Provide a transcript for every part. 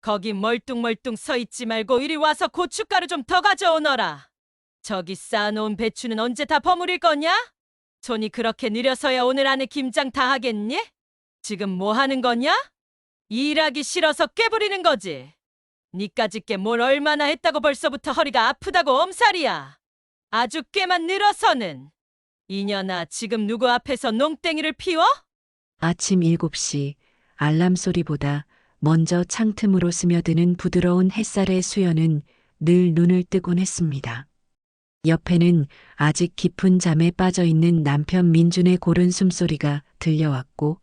거기 멀뚱멀뚱 서 있지 말고 이리 와서 고춧가루 좀 더 가져오너라. 저기 쌓아놓은 배추는 언제 다 버무릴 거냐? 손이 그렇게 느려서야 오늘 안에 김장 다 하겠니? 지금 뭐 하는 거냐? 일하기 싫어서 꾀부리는 거지. 니까짓 게 뭘 얼마나 했다고 벌써부터 허리가 아프다고 엄살이야. 아주 꽤만 늘어서는. 이년아, 지금 누구 앞에서 농땡이를 피워? 아침 7시 알람 소리보다 먼저 창틈으로 스며드는 부드러운 햇살의 수연은 늘 눈을 뜨곤 했습니다. 옆에는 아직 깊은 잠에 빠져 있는 남편 민준의 고른 숨소리가 들려왔고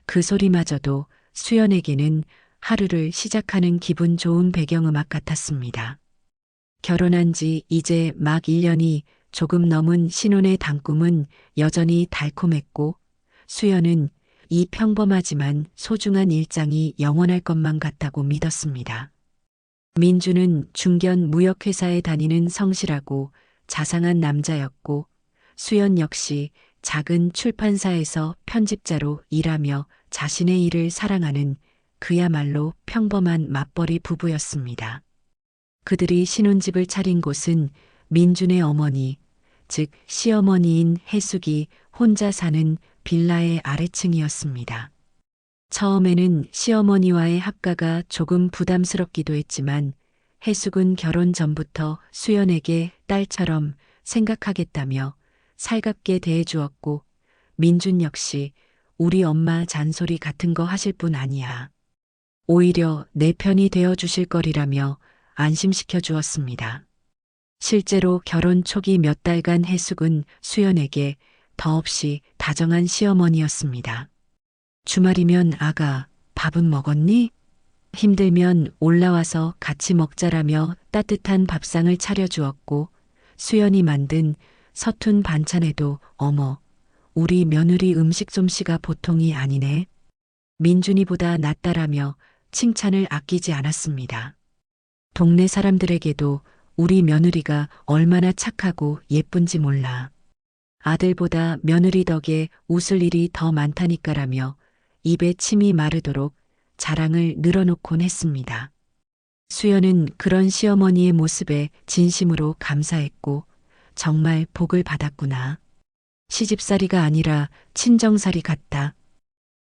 그 소리마저도 수연에게는 하루를 시작하는 기분 좋은 배경음악 같았습니다. 결혼한 지 이제 막 1년이 조금 넘은 신혼의 단꿈은 여전히 달콤했고 수연은 이 평범하지만 소중한 일장이 영원할 것만 같다고 믿었습니다. 민주는 중견 무역회사에 다니는 성실하고 자상한 남자였고 수연 역시 작은 출판사에서 편집자로 일하며 자신의 일을 사랑하는 그야말로 평범한 맞벌이 부부였습니다. 그들이 신혼집을 차린 곳은 민준의 어머니, 즉 시어머니인 혜숙이 혼자 사는 빌라의 아래층이었습니다. 처음에는 시어머니와의 합가가 조금 부담스럽기도 했지만 혜숙은 결혼 전부터 수연에게 딸처럼 생각하겠다며 살갑게 대해주었고 민준 역시 우리 엄마 잔소리 같은 거 하실 분 아니야. 오히려 내 편이 되어 주실 거리라며 안심시켜 주었습니다. 실제로 결혼 초기 몇 달간 혜숙은 수연에게 더없이 다정한 시어머니였습니다. 주말이면 아가, 밥은 먹었니? 힘들면 올라와서 같이 먹자라며 따뜻한 밥상을 차려주었고 수연이 만든 서툰 반찬에도 어머, 우리 며느리 음식 솜씨가 보통이 아니네. 민준이보다 낫다라며 칭찬을 아끼지 않았습니다. 동네 사람들에게도 우리 며느리가 얼마나 착하고 예쁜지 몰라. 아들보다 며느리 덕에 웃을 일이 더 많다니까라며 입에 침이 마르도록 자랑을 늘어놓곤 했습니다. 수연은 그런 시어머니의 모습에 진심으로 감사했고 정말 복을 받았구나. 시집살이가 아니라 친정살이 같다.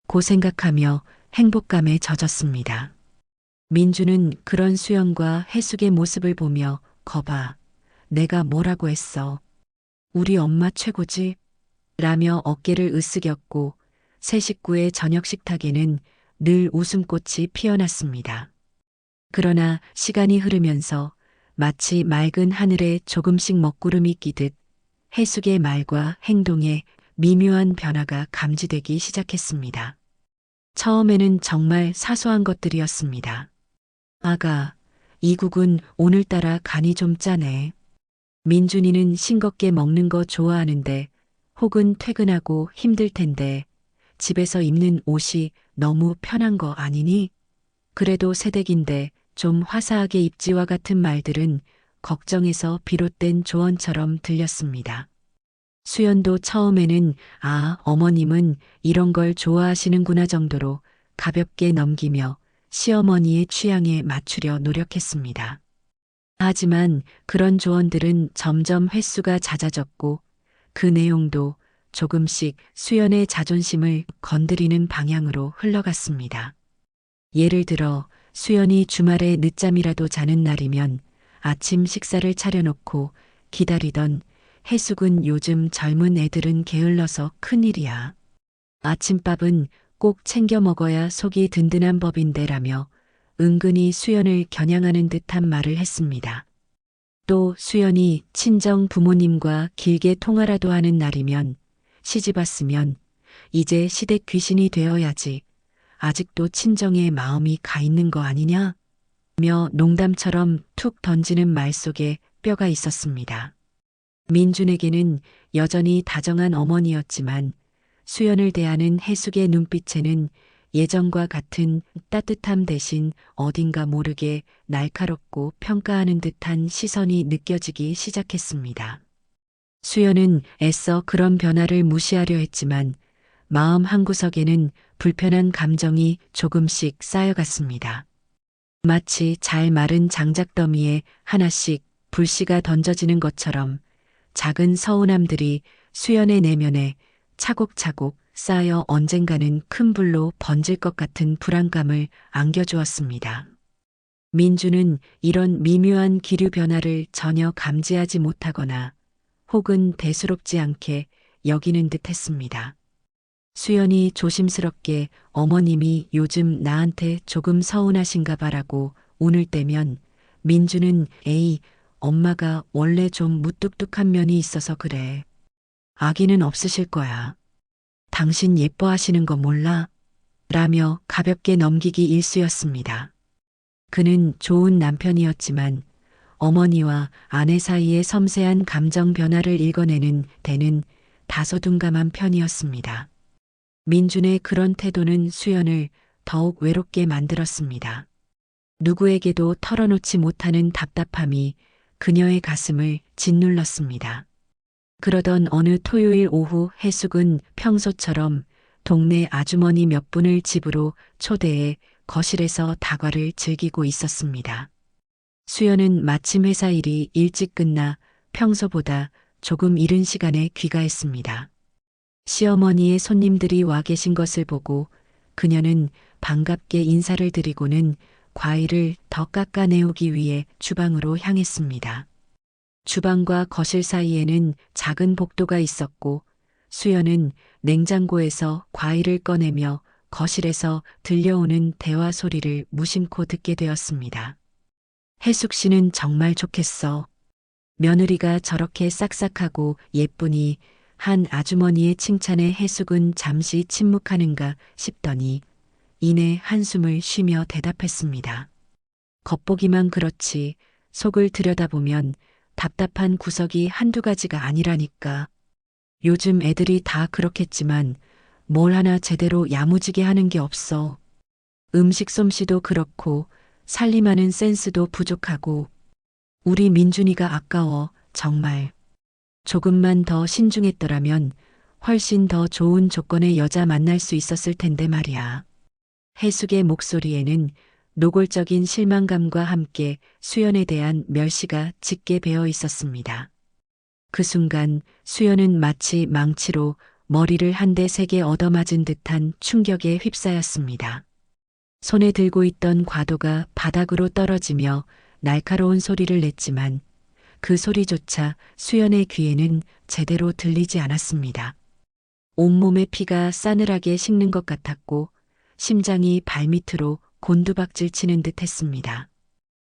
고 생각하며 행복감에 젖었습니다. 민주는 그런 수연과 혜숙의 모습을 보며 거봐, 내가 뭐라고 했어. 우리 엄마 최고지? 라며 어깨를 으쓱였고 새 식구의 저녁 식탁에는 늘 웃음꽃이 피어났습니다. 그러나 시간이 흐르면서 마치 맑은 하늘에 조금씩 먹구름이 끼듯 혜숙의 말과 행동에 미묘한 변화가 감지되기 시작했습니다. 처음에는 정말 사소한 것들이었습니다. 아가, 이 국은 오늘따라 간이 좀 짜네. 민준이는 싱겁게 먹는 거 좋아하는데 혹은 퇴근하고 힘들 텐데 집에서 입는 옷이 너무 편한 거 아니니? 그래도 새댁인데 좀 화사하게 입지와 같은 말들은 걱정에서 비롯된 조언처럼 들렸습니다. 수연도 처음에는 아, 어머님은 이런 걸 좋아하시는구나 정도로 가볍게 넘기며 시어머니의 취향에 맞추려 노력했습니다. 하지만 그런 조언들은 점점 횟수가 잦아졌고 그 내용도 조금씩 수연의 자존심을 건드리는 방향으로 흘러갔습니다. 예를 들어 수연이 주말에 늦잠이라도 자는 날이면 아침 식사를 차려놓고 기다리던 혜숙은 요즘 젊은 애들은 게을러서 큰일이야. 아침밥은 꼭 챙겨 먹어야 속이 든든한 법인데라며 은근히 수연을 겨냥하는 듯한 말을 했습니다. 또 수연이 친정 부모님과 길게 통화라도 하는 날이면 시집 왔으면 이제 시댁 귀신이 되어야지. 아직도 친정에 마음이 가 있는 거 아니냐? 며 농담처럼 툭 던지는 말 속에 뼈가 있었습니다. 민준에게는 여전히 다정한 어머니였지만 수연을 대하는 혜숙의 눈빛에는 예전과 같은 따뜻함 대신 어딘가 모르게 날카롭고 평가하는 듯한 시선이 느껴지기 시작했습니다. 수연은 애써 그런 변화를 무시하려 했지만 마음 한구석에는 불편한 감정이 조금씩 쌓여갔습니다. 마치 잘 마른 장작더미에 하나씩 불씨가 던져지는 것처럼 작은 서운함들이 수연의 내면에 차곡차곡 쌓여 언젠가는 큰 불로 번질 것 같은 불안감을 안겨주었습니다. 민주는 이런 미묘한 기류 변화를 전혀 감지하지 못하거나 혹은 대수롭지 않게 여기는 듯 했습니다. 수연이 조심스럽게 어머님이 요즘 나한테 조금 서운하신가 봐라고 운을 떼면 민주는 에이, 엄마가 원래 좀 무뚝뚝한 면이 있어서 그래. 아기는 없으실 거야. 당신 예뻐하시는 거 몰라? 라며 가볍게 넘기기 일쑤였습니다. 그는 좋은 남편이었지만 어머니와 아내 사이의 섬세한 감정 변화를 읽어내는 데는 다소 둔감한 편이었습니다. 민준의 그런 태도는 수연을 더욱 외롭게 만들었습니다. 누구에게도 털어놓지 못하는 답답함이 그녀의 가슴을 짓눌렀습니다. 그러던 어느 토요일 오후 해숙은 평소처럼 동네 아주머니 몇 분을 집으로 초대해 거실에서 다과를 즐기고 있었습니다. 수연은 마침 회사 일이 일찍 끝나 평소보다 조금 이른 시간에 귀가했습니다. 시어머니의 손님들이 와 계신 것을 보고 그녀는 반갑게 인사를 드리고는 과일을 더 깎아내오기 위해 주방으로 향했습니다. 주방과 거실 사이에는 작은 복도가 있었고 수연은 냉장고에서 과일을 꺼내며 거실에서 들려오는 대화 소리를 무심코 듣게 되었습니다. 혜숙 씨는 정말 좋겠어. 며느리가 저렇게 싹싹하고 예쁘니 한 아주머니의 칭찬에 혜숙은 잠시 침묵하는가 싶더니 이내 한숨을 쉬며 대답했습니다. 겉보기만 그렇지 속을 들여다보면 답답한 구석이 한두 가지가 아니라니까. 요즘 애들이 다 그렇겠지만 뭘 하나 제대로 야무지게 하는 게 없어. 음식 솜씨도 그렇고 살림하는 센스도 부족하고 우리 민준이가 아까워 정말. 조금만 더 신중했더라면 훨씬 더 좋은 조건의 여자 만날 수 있었을 텐데 말이야. 혜숙의 목소리에는 노골적인 실망감과 함께 수연에 대한 멸시가 짙게 배어 있었습니다. 그 순간 수연은 마치 망치로 머리를 한 대 세게 얻어맞은 듯한 충격에 휩싸였습니다. 손에 들고 있던 과도가 바닥으로 떨어지며 날카로운 소리를 냈지만 그 소리조차 수연의 귀에는 제대로 들리지 않았습니다. 온몸의 피가 싸늘하게 식는 것 같았고 심장이 발밑으로 곤두박질 치는 듯 했습니다.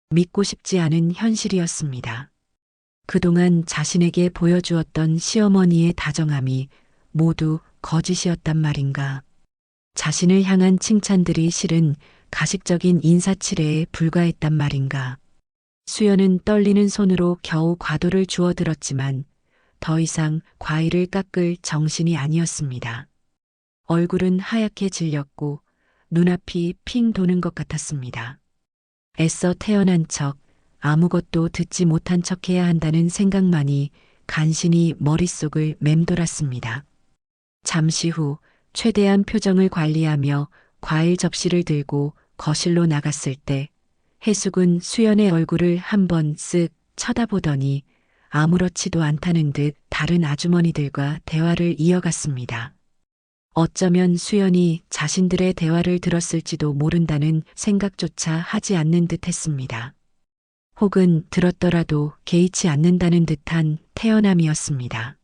믿고 싶지 않은 현실이었습니다. 그동안 자신에게 보여주었던 시어머니의 다정함이 모두 거짓이었단 말인가. 자신을 향한 칭찬들이 실은 가식적인 인사치레에 불과했단 말인가. 수연은 떨리는 손으로 겨우 과도를 주워들었지만 더 이상 과일을 깎을 정신이 아니었습니다. 얼굴은 하얗게 질렸고 눈앞이 핑 도는 것 같았습니다. 애써 태어난 척 아무것도 듣지 못한 척해야 한다는 생각만이 간신히 머릿속을 맴돌았습니다. 잠시 후 최대한 표정을 관리하며 과일 접시를 들고 거실로 나갔을 때 혜숙은 수연의 얼굴을 한번 쓱 쳐다보더니 아무렇지도 않다는 듯 다른 아주머니들과 대화를 이어갔습니다. 어쩌면 수연이 자신들의 대화를 들었을지도 모른다는 생각조차 하지 않는 듯 했습니다. 혹은 들었더라도 개의치 않는다는 듯한 태연함이었습니다.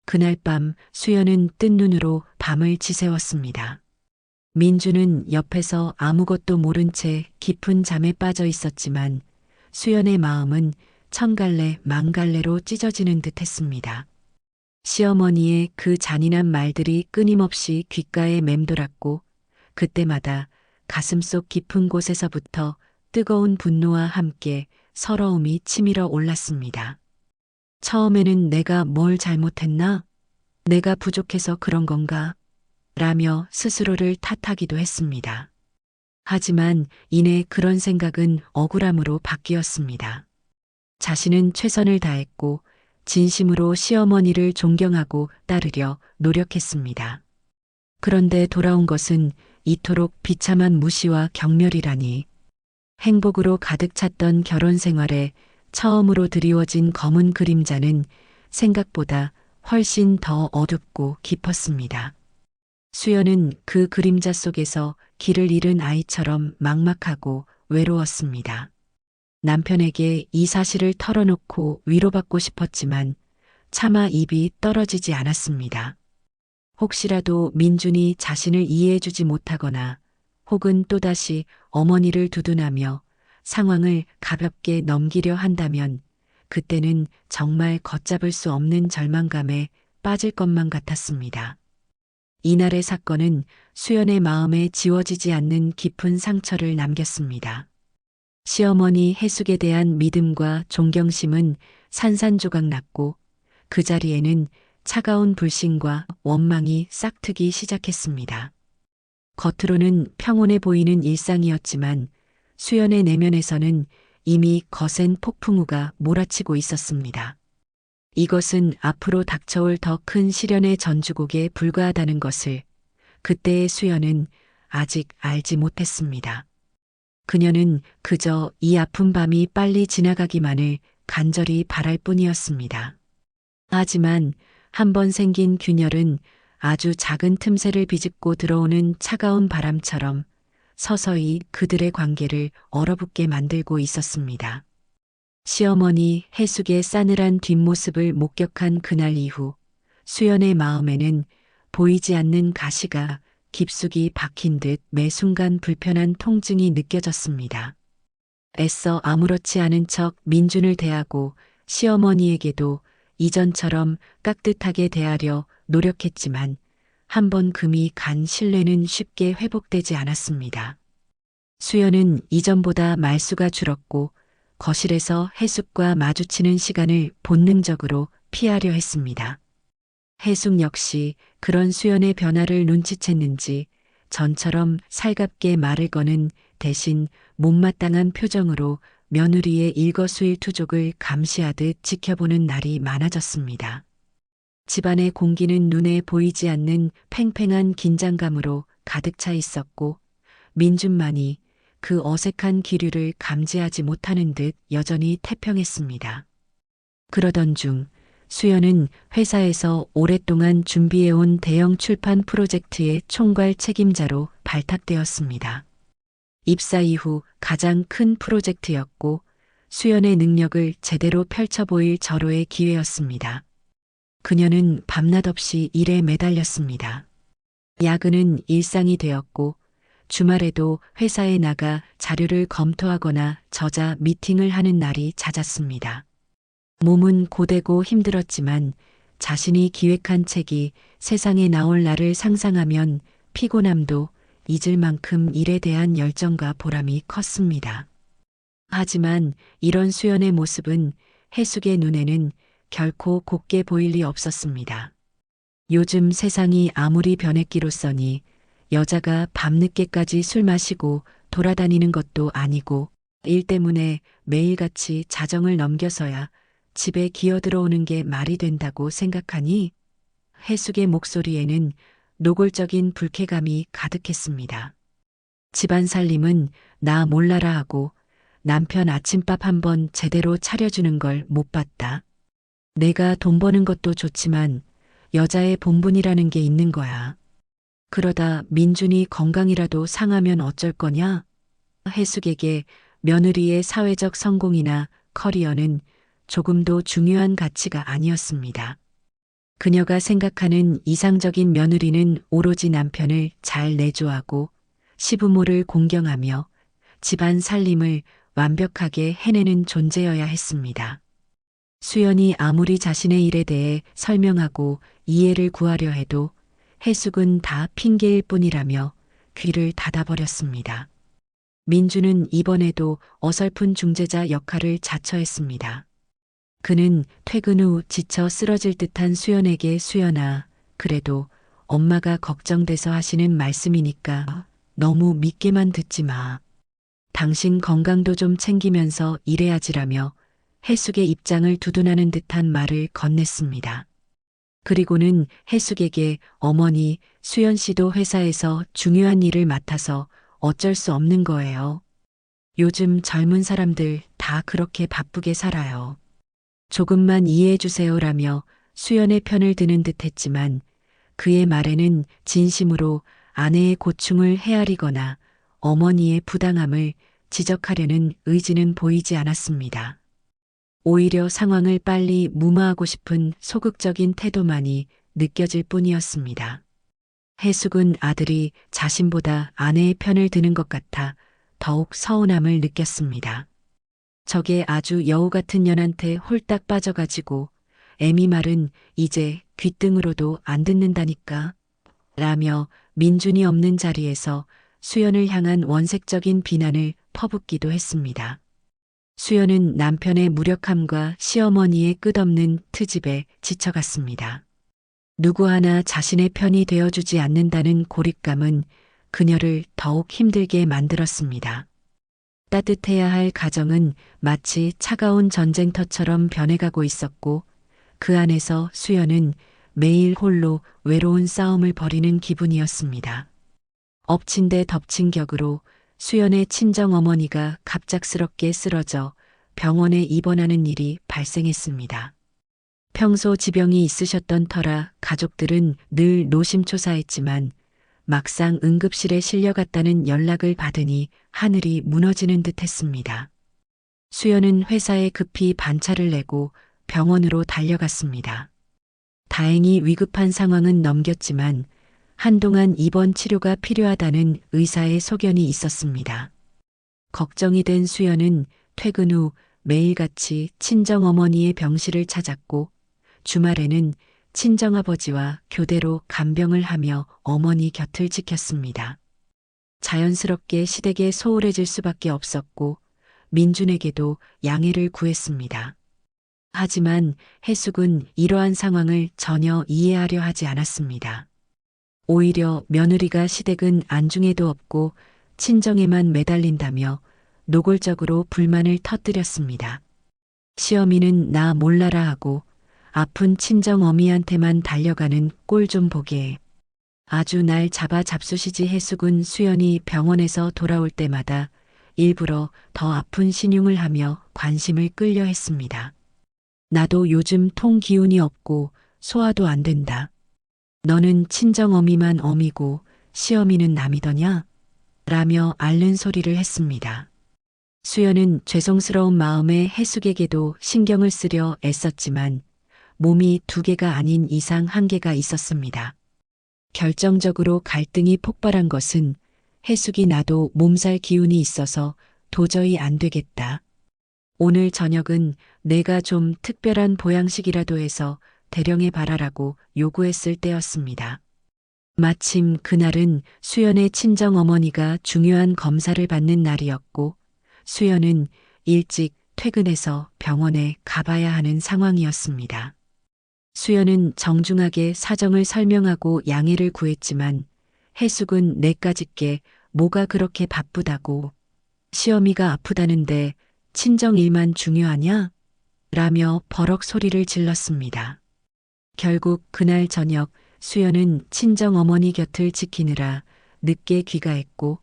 그날 밤 수연은 뜬 눈으로 밤을 지새웠습니다. 민주는 옆에서 아무것도 모른 채 깊은 잠에 빠져 있었지만 수연의 마음은 천갈래 만갈래로 찢어지는 듯 했습니다. 시어머니의 그 잔인한 말들이 끊임없이 귓가에 맴돌았고 그때마다 가슴속 깊은 곳에서부터 뜨거운 분노와 함께 서러움이 치밀어 올랐습니다. 처음에는 내가 뭘 잘못했나? 내가 부족해서 그런 건가? 라며 스스로를 탓하기도 했습니다. 하지만 이내 그런 생각은 억울함으로 바뀌었습니다. 자신은 최선을 다했고 진심으로 시어머니를 존경하고 따르려 노력했습니다. 그런데 돌아온 것은 이토록 비참한 무시와 경멸이라니. 행복으로 가득 찼던 결혼 생활에 처음으로 드리워진 검은 그림자는 생각보다 훨씬 더 어둡고 깊었습니다. 수연은 그 그림자 속에서 길을 잃은 아이처럼 막막하고 외로웠습니다. 남편에게 이 사실을 털어놓고 위로받고 싶었지만 차마 입이 떨어지지 않았습니다. 혹시라도 민준이 자신을 이해해주지 못하거나 혹은 또다시 어머니를 두둔하며 상황을 가볍게 넘기려 한다면 그때는 정말 걷잡을 수 없는 절망감에 빠질 것만 같았습니다. 이날의 사건은 수연의 마음에 지워지지 않는 깊은 상처를 남겼습니다. 시어머니 해숙에 대한 믿음과 존경심은 산산조각 났고 그 자리에는 차가운 불신과 원망이 싹트기 시작했습니다. 겉으로는 평온해 보이는 일상이었지만 수연의 내면에서는 이미 거센 폭풍우가 몰아치고 있었습니다. 이것은 앞으로 닥쳐올 더 큰 시련의 전주곡에 불과하다는 것을 그때의 수연은 아직 알지 못했습니다. 그녀는 그저 이 아픈 밤이 빨리 지나가기만을 간절히 바랄 뿐이었습니다. 하지만 한번 생긴 균열은 아주 작은 틈새를 비집고 들어오는 차가운 바람처럼 서서히 그들의 관계를 얼어붙게 만들고 있었습니다. 시어머니 해숙의 싸늘한 뒷모습을 목격한 그날 이후 수연의 마음에는 보이지 않는 가시가 깊숙이 박힌 듯 매 순간 불편한 통증이 느껴졌습니다. 애써 아무렇지 않은 척 민준을 대하고 시어머니에게도 이전처럼 깍듯하게 대하려 노력했지만 한 번 금이 간 신뢰는 쉽게 회복되지 않았습니다. 수연은 이전보다 말수가 줄었고 거실에서 해숙과 마주치는 시간을 본능적으로 피하려 했습니다. 해숙 역시 그런 수연의 변화를 눈치챘는지 전처럼 살갑게 말을 거는 대신 못마땅한 표정으로 며느리의 일거수일투족을 감시하듯 지켜보는 날이 많아졌습니다. 집안의 공기는 눈에 보이지 않는 팽팽한 긴장감으로 가득 차 있었고 민준만이 그 어색한 기류를 감지하지 못하는 듯 여전히 태평했습니다. 그러던 중 수연은 회사에서 오랫동안 준비해온 대형 출판 프로젝트의 총괄 책임자로 발탁되었습니다. 입사 이후 가장 큰 프로젝트였고 수연의 능력을 제대로 펼쳐보일 절호의 기회였습니다. 그녀는 밤낮 없이 일에 매달렸습니다. 야근은 일상이 되었고 주말에도 회사에 나가 자료를 검토하거나 저자 미팅을 하는 날이 잦았습니다. 몸은 고되고 힘들었지만 자신이 기획한 책이 세상에 나올 날을 상상하면 피곤함도 잊을 만큼 일에 대한 열정과 보람이 컸습니다. 하지만 이런 수연의 모습은 해숙의 눈에는 결코 곱게 보일 리 없었습니다. 요즘 세상이 아무리 변했기로써니 여자가 밤늦게까지 술 마시고 돌아다니는 것도 아니고 일 때문에 매일같이 자정을 넘겨서야 집에 기어들어오는 게 말이 된다고 생각하니 해숙의 목소리에는 노골적인 불쾌감이 가득했습니다. 집안 살림은 나 몰라라 하고 남편 아침밥 한번 제대로 차려주는 걸 못 봤다. 내가 돈 버는 것도 좋지만 여자의 본분이라는 게 있는 거야. 그러다 민준이 건강이라도 상하면 어쩔 거냐? 해숙에게 며느리의 사회적 성공이나 커리어는 조금도 중요한 가치가 아니었습니다. 그녀가 생각하는 이상적인 며느리는 오로지 남편을 잘 내조하고 시부모를 공경하며 집안 살림을 완벽하게 해내는 존재여야 했습니다. 수연이 아무리 자신의 일에 대해 설명하고 이해를 구하려 해도 해숙은 다 핑계일 뿐이라며 귀를 닫아버렸습니다. 민주는 이번에도 어설픈 중재자 역할을 자처했습니다. 그는 퇴근 후 지쳐 쓰러질 듯한 수연에게 수연아, 그래도 엄마가 걱정돼서 하시는 말씀이니까 너무 믿게만 듣지 마. 당신 건강도 좀 챙기면서 일해야지라며 해숙의 입장을 두둔하는 듯한 말을 건넸습니다. 그리고는 해숙에게 어머니, 수연 씨도 회사에서 중요한 일을 맡아서 어쩔 수 없는 거예요. 요즘 젊은 사람들 다 그렇게 바쁘게 살아요. 조금만 이해해 주세요라며 수연의 편을 드는 듯 했지만 그의 말에는 진심으로 아내의 고충을 헤아리거나 어머니의 부당함을 지적하려는 의지는 보이지 않았습니다. 오히려 상황을 빨리 무마하고 싶은 소극적인 태도만이 느껴질 뿐이었습니다. 해숙은 아들이 자신보다 아내의 편을 드는 것 같아 더욱 서운함을 느꼈습니다. 저게 아주 여우 같은 년한테 홀딱 빠져가지고 애미 말은 이제 귓등으로도 안 듣는다니까 라며 민준이 없는 자리에서 수연을 향한 원색적인 비난을 퍼붓기도 했습니다. 수연은 남편의 무력함과 시어머니의 끝없는 트집에 지쳐갔습니다. 누구 하나 자신의 편이 되어주지 않는다는 고립감은 그녀를 더욱 힘들게 만들었습니다. 따뜻해야 할 가정은 마치 차가운 전쟁터처럼 변해가고 있었고 그 안에서 수연은 매일 홀로 외로운 싸움을 벌이는 기분이었습니다. 엎친 데 덮친 격으로 수연의 친정어머니가 갑작스럽게 쓰러져 병원에 입원하는 일이 발생했습니다. 평소 지병이 있으셨던 터라 가족들은 늘 노심초사했지만 막상 응급실에 실려갔다는 연락을 받으니 하늘이 무너지는 듯 했습니다. 수연은 회사에 급히 반차를 내고 병원으로 달려갔습니다. 다행히 위급한 상황은 넘겼지만 한동안 입원 치료가 필요하다는 의사의 소견이 있었습니다. 걱정이 된 수연은 퇴근 후 매일같이 친정어머니의 병실을 찾았고 주말에는 친정아버지와 교대로 간병을 하며 어머니 곁을 지켰습니다. 자연스럽게 시댁에 소홀해질 수밖에 없었고 민준에게도 양해를 구했습니다. 하지만 해숙은 이러한 상황을 전혀 이해하려 하지 않았습니다. 오히려 며느리가 시댁은 안중에도 없고 친정에만 매달린다며 노골적으로 불만을 터뜨렸습니다. 시어미는 나 몰라라 하고 아픈 친정 어미한테만 달려가는 꼴 좀 보게. 아주 날 잡아 잡수시지. 해숙은 수연이 병원에서 돌아올 때마다 일부러 더 아픈 신용을 하며 관심을 끌려 했습니다. 나도 요즘 통 기운이 없고 소화도 안 된다. 너는 친정 어미만 어미고 시어미는 남이더냐? 라며 앓는 소리를 했습니다. 수연은 죄송스러운 마음에 해숙에게도 신경을 쓰려 애썼지만 몸이 두 개가 아닌 이상 한계가 있었습니다. 결정적으로 갈등이 폭발한 것은 해숙이 나도 몸살 기운이 있어서 도저히 안 되겠다. 오늘 저녁은 내가 좀 특별한 보양식이라도 해서 대령해 봐라라고 요구했을 때였습니다. 마침 그날은 수연의 친정어머니가 중요한 검사를 받는 날이었고 수연은 일찍 퇴근해서 병원에 가봐야 하는 상황이었습니다. 수연은 정중하게 사정을 설명하고 양해를 구했지만 해숙은 내까짓게 뭐가 그렇게 바쁘다고 시어미가 아프다는데 친정 일만 중요하냐? 라며 버럭 소리를 질렀습니다. 결국 그날 저녁 수연은 친정 어머니 곁을 지키느라 늦게 귀가했고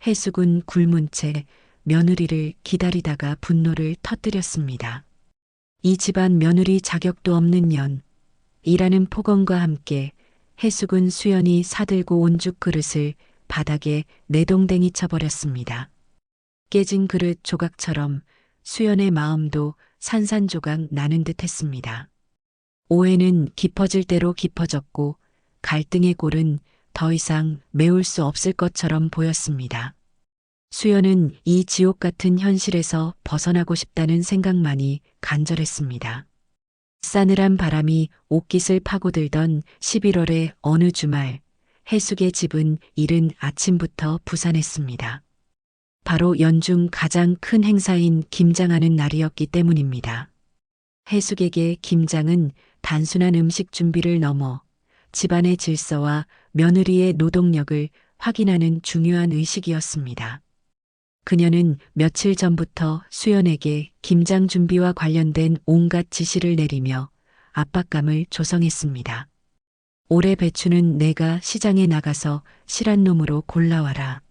해숙은 굶은 채 며느리를 기다리다가 분노를 터뜨렸습니다. 이 집안 며느리 자격도 없는 년. 이라는 폭언과 함께 해숙은 수연이 사들고 온 죽 그릇을 바닥에 내동댕이 쳐버렸습니다. 깨진 그릇 조각처럼 수연의 마음도 산산조각 나는 듯 했습니다. 오해는 깊어질 대로 깊어졌고 갈등의 골은 더 이상 메울 수 없을 것처럼 보였습니다. 수연은 이 지옥 같은 현실에서 벗어나고 싶다는 생각만이 간절했습니다. 싸늘한 바람이 옷깃을 파고들던 11월의 어느 주말, 해숙의 집은 이른 아침부터 부산했습니다. 바로 연중 가장 큰 행사인 김장하는 날이었기 때문입니다. 해숙에게 김장은 단순한 음식 준비를 넘어 집안의 질서와 며느리의 노동력을 확인하는 중요한 의식이었습니다. 그녀는 며칠 전부터 수연에게 김장 준비와 관련된 온갖 지시를 내리며 압박감을 조성했습니다. 올해 배추는 내가 시장에 나가서 실한 놈으로 골라와라.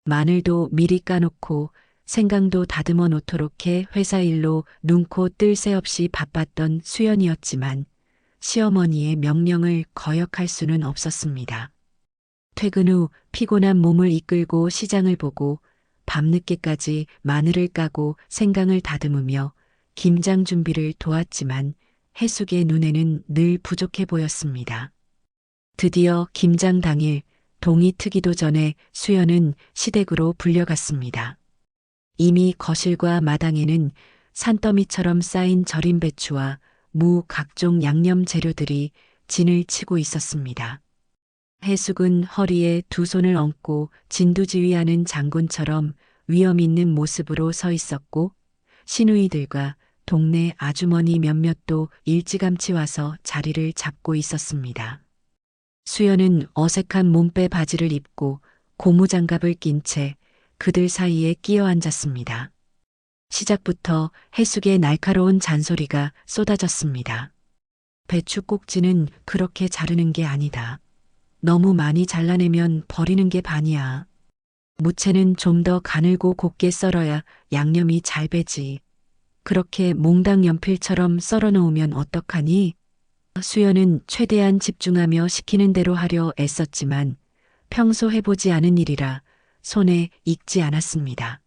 마늘도 미리 까놓고 생강도 다듬어 놓도록 해 회사 일로 눈코 뜰 새 없이 바빴던 수연이었지만 시어머니의 명령을 거역할 수는 없었습니다. 퇴근 후 피곤한 몸을 이끌고 시장을 보고 밤늦게까지 마늘을 까고 생강을 다듬으며 김장 준비를 도왔지만 해숙의 눈에는 늘 부족해 보였습니다. 드디어 김장 당일 동이 트기도 전에 수연은 시댁으로 불려갔습니다. 이미 거실과 마당에는 산더미처럼 쌓인 절인 배추와 무 각종 양념 재료들이 진을 치고 있었습니다. 해숙은 허리에 두 손을 얹고 진두지휘하는 장군처럼 위엄 있는 모습으로 서 있었고 시누이들과 동네 아주머니 몇몇도 일찌감치 와서 자리를 잡고 있었습니다. 수연은 어색한 몸빼 바지를 입고 고무장갑을 낀 채 그들 사이에 끼어 앉았습니다. 시작부터 해숙의 날카로운 잔소리가 쏟아졌습니다. 배추 꼭지는 그렇게 자르는 게 아니다. 너무 많이 잘라내면 버리는 게 반이야. 무채는 좀 더 가늘고 곱게 썰어야 양념이 잘 배지. 그렇게 몽당 연필처럼 썰어 놓으면 어떡하니? 수연은 최대한 집중하며 시키는 대로 하려 애썼지만 평소 해보지 않은 일이라 손에 익지 않았습니다.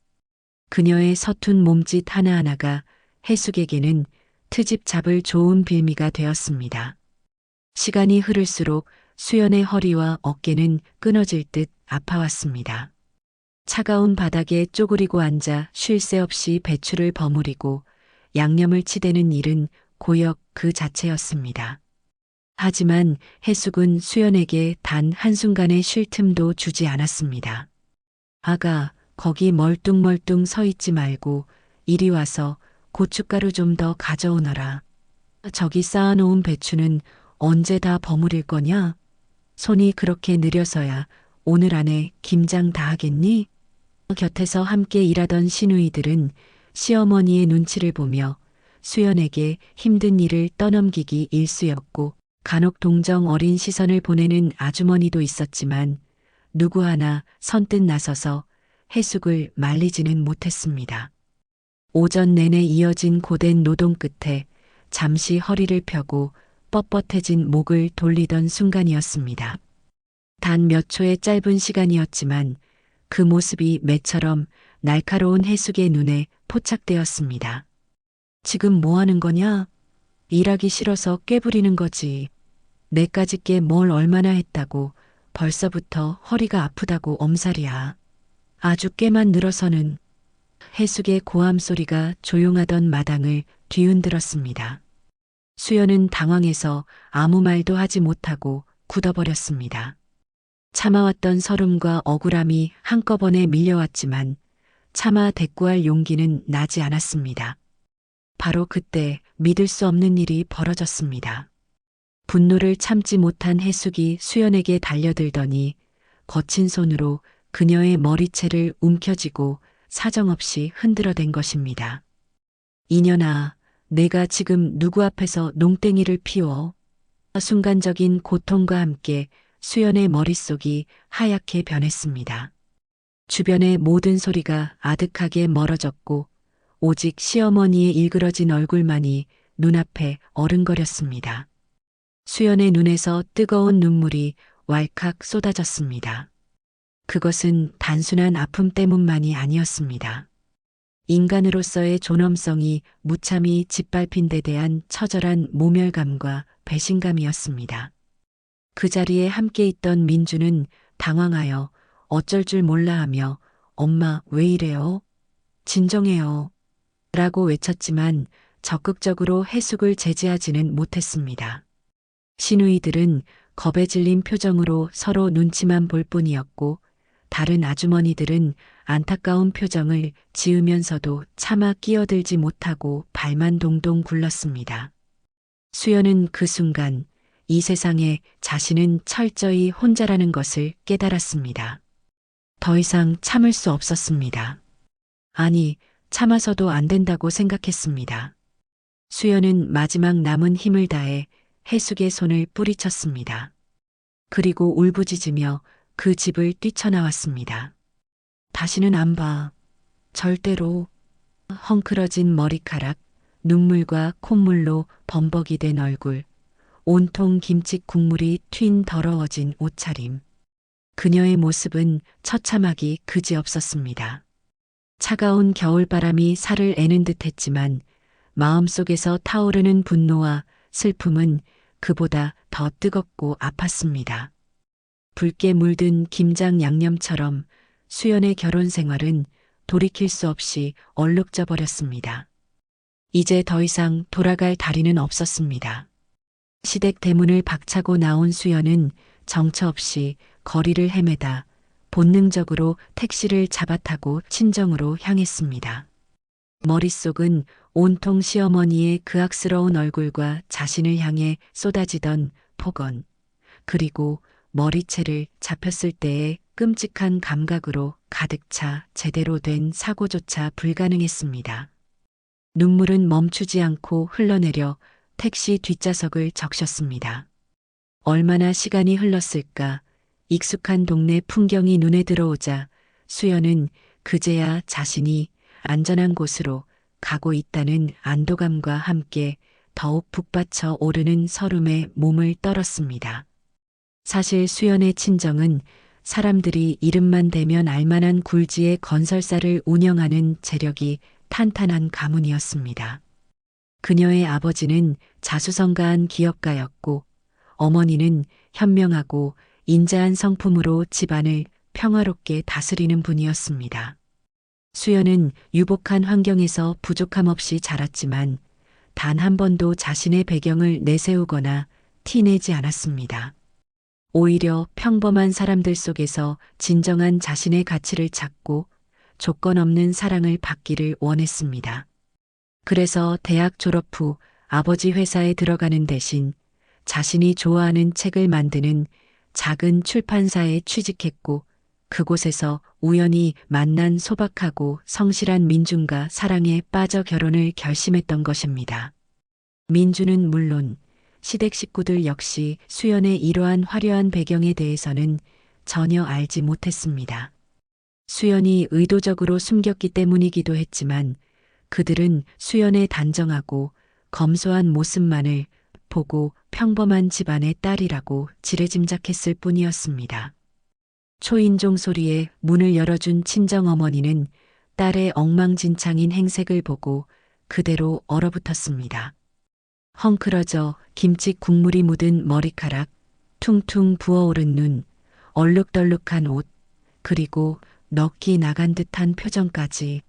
그녀의 서툰 몸짓 하나하나가 해숙에게는 트집 잡을 좋은 빌미가 되었습니다. 시간이 흐를수록 수연의 허리와 어깨는 끊어질 듯 아파왔습니다. 차가운 바닥에 쪼그리고 앉아 쉴 새 없이 배추를 버무리고 양념을 치대는 일은 고역 그 자체였습니다. 하지만 해숙은 수연에게 단 한순간의 쉴 틈도 주지 않았습니다. 아가, 거기 멀뚱멀뚱 서 있지 말고 이리 와서 고춧가루 좀 더 가져오너라. 저기 쌓아놓은 배추는 언제 다 버무릴 거냐? 손이 그렇게 느려서야 오늘 안에 김장 다 하겠니? 곁에서 함께 일하던 시누이들은 시어머니의 눈치를 보며 수연에게 힘든 일을 떠넘기기 일쑤였고 간혹 동정 어린 시선을 보내는 아주머니도 있었지만 누구 하나 선뜻 나서서 해숙을 말리지는 못했습니다. 오전 내내 이어진 고된 노동 끝에 잠시 허리를 펴고 뻣뻣해진 목을 돌리던 순간이었습니다. 단 몇 초의 짧은 시간이었지만 그 모습이 매처럼 날카로운 해숙의 눈에 포착되었습니다. 지금 뭐 하는 거냐? 일하기 싫어서 꾀부리는 거지. 내까지 게 뭘 얼마나 했다고 벌써부터 허리가 아프다고 엄살이야. 아주 꾀만 늘어서는. 해숙의 고함 소리가 조용하던 마당을 뒤흔들었습니다. 수연은 당황해서 아무 말도 하지 못하고 굳어버렸습니다. 참아왔던 서름과 억울함이 한꺼번에 밀려왔지만 차마 대꾸할 용기는 나지 않았습니다. 바로 그때 믿을 수 없는 일이 벌어졌습니다. 분노를 참지 못한 해숙이 수연에게 달려들더니 거친 손으로 그녀의 머리채를 움켜쥐고 사정없이 흔들어댄 것입니다. 이년아, 내가 지금 누구 앞에서 농땡이를 피워? 순간적인 고통과 함께 수연의 머릿속이 하얗게 변했습니다. 주변의 모든 소리가 아득하게 멀어졌고 오직 시어머니의 일그러진 얼굴만이 눈앞에 어른거렸습니다. 수연의 눈에서 뜨거운 눈물이 왈칵 쏟아졌습니다. 그것은 단순한 아픔 때문만이 아니었습니다. 인간으로서의 존엄성이 무참히 짓밟힌 데 대한 처절한 모멸감과 배신감이었습니다. 그 자리에 함께 있던 민주는 당황하여 어쩔 줄 몰라 하며 엄마 왜 이래요? 진정해요. 라고 외쳤지만 적극적으로 해숙을 제지하지는 못했습니다. 시누이들은 겁에 질린 표정으로 서로 눈치만 볼 뿐이었고 다른 아주머니들은 안타까운 표정을 지으면서도 차마 끼어들지 못하고 발만 동동 굴렀습니다. 수연은 그 순간 이 세상에 자신은 철저히 혼자라는 것을 깨달았습니다. 더 이상 참을 수 없었습니다. 아니, 참아서도 안 된다고 생각했습니다. 수연은 마지막 남은 힘을 다해 해숙의 손을 뿌리쳤습니다. 그리고 울부짖으며 그 집을 뛰쳐나왔습니다. 다시는 안 봐. 절대로. 헝클어진 머리카락, 눈물과 콧물로 범벅이 된 얼굴, 온통 김치 국물이 튄 더러워진 옷차림. 그녀의 모습은 처참하기 그지없었습니다. 차가운 겨울바람이 살을 애는 듯했지만 마음속에서 타오르는 분노와 슬픔은 그보다 더 뜨겁고 아팠습니다. 붉게 물든 김장 양념처럼 수연의 결혼 생활은 돌이킬 수 없이 얼룩져 버렸습니다. 이제 더 이상 돌아갈 다리는 없었습니다. 시댁 대문을 박차고 나온 수연은 정처 없이 거리를 헤매다 본능적으로 택시를 잡아타고 친정으로 향했습니다. 머릿속은 온통 시어머니의 그악스러운 얼굴과 자신을 향해 쏟아지던 폭언, 그리고 머리채를 잡혔을 때의 끔찍한 감각으로 가득 차 제대로 된 사고조차 불가능했습니다. 눈물은 멈추지 않고 흘러내려 택시 뒷좌석을 적셨습니다. 얼마나 시간이 흘렀을까. 익숙한 동네 풍경이 눈에 들어오자 수연은 그제야 자신이 안전한 곳으로 가고 있다는 안도감과 함께 더욱 북받쳐 오르는 설움에 몸을 떨었습니다. 사실 수연의 친정은 사람들이 이름만 대면 알만한 굴지의 건설사를 운영하는 재력이 탄탄한 가문이었습니다. 그녀의 아버지는 자수성가한 기업가였고 어머니는 현명하고 인자한 성품으로 집안을 평화롭게 다스리는 분이었습니다. 수연은 유복한 환경에서 부족함 없이 자랐지만 단 한 번도 자신의 배경을 내세우거나 티내지 않았습니다. 오히려 평범한 사람들 속에서 진정한 자신의 가치를 찾고 조건 없는 사랑을 받기를 원했습니다. 그래서 대학 졸업 후 아버지 회사에 들어가는 대신 자신이 좋아하는 책을 만드는 작은 출판사에 취직했고 그곳에서 우연히 만난 소박하고 성실한 민준과 사랑에 빠져 결혼을 결심했던 것입니다. 민준은 물론 시댁 식구들 역시 수연의 이러한 화려한 배경에 대해서는 전혀 알지 못했습니다. 수연이 의도적으로 숨겼기 때문이기도 했지만 그들은 수연의 단정하고 검소한 모습만을 보고 평범한 집안의 딸이라고 지레짐작했을 뿐이었습니다. 초인종 소리에 문을 열어준 친정어머니는 딸의 엉망진창인 행색을 보고 그대로 얼어붙었습니다. 헝클어져 김치 국물이 묻은 머리카락, 퉁퉁 부어오른 눈, 얼룩덜룩한 옷, 그리고 넋이 나간 듯한 표정까지.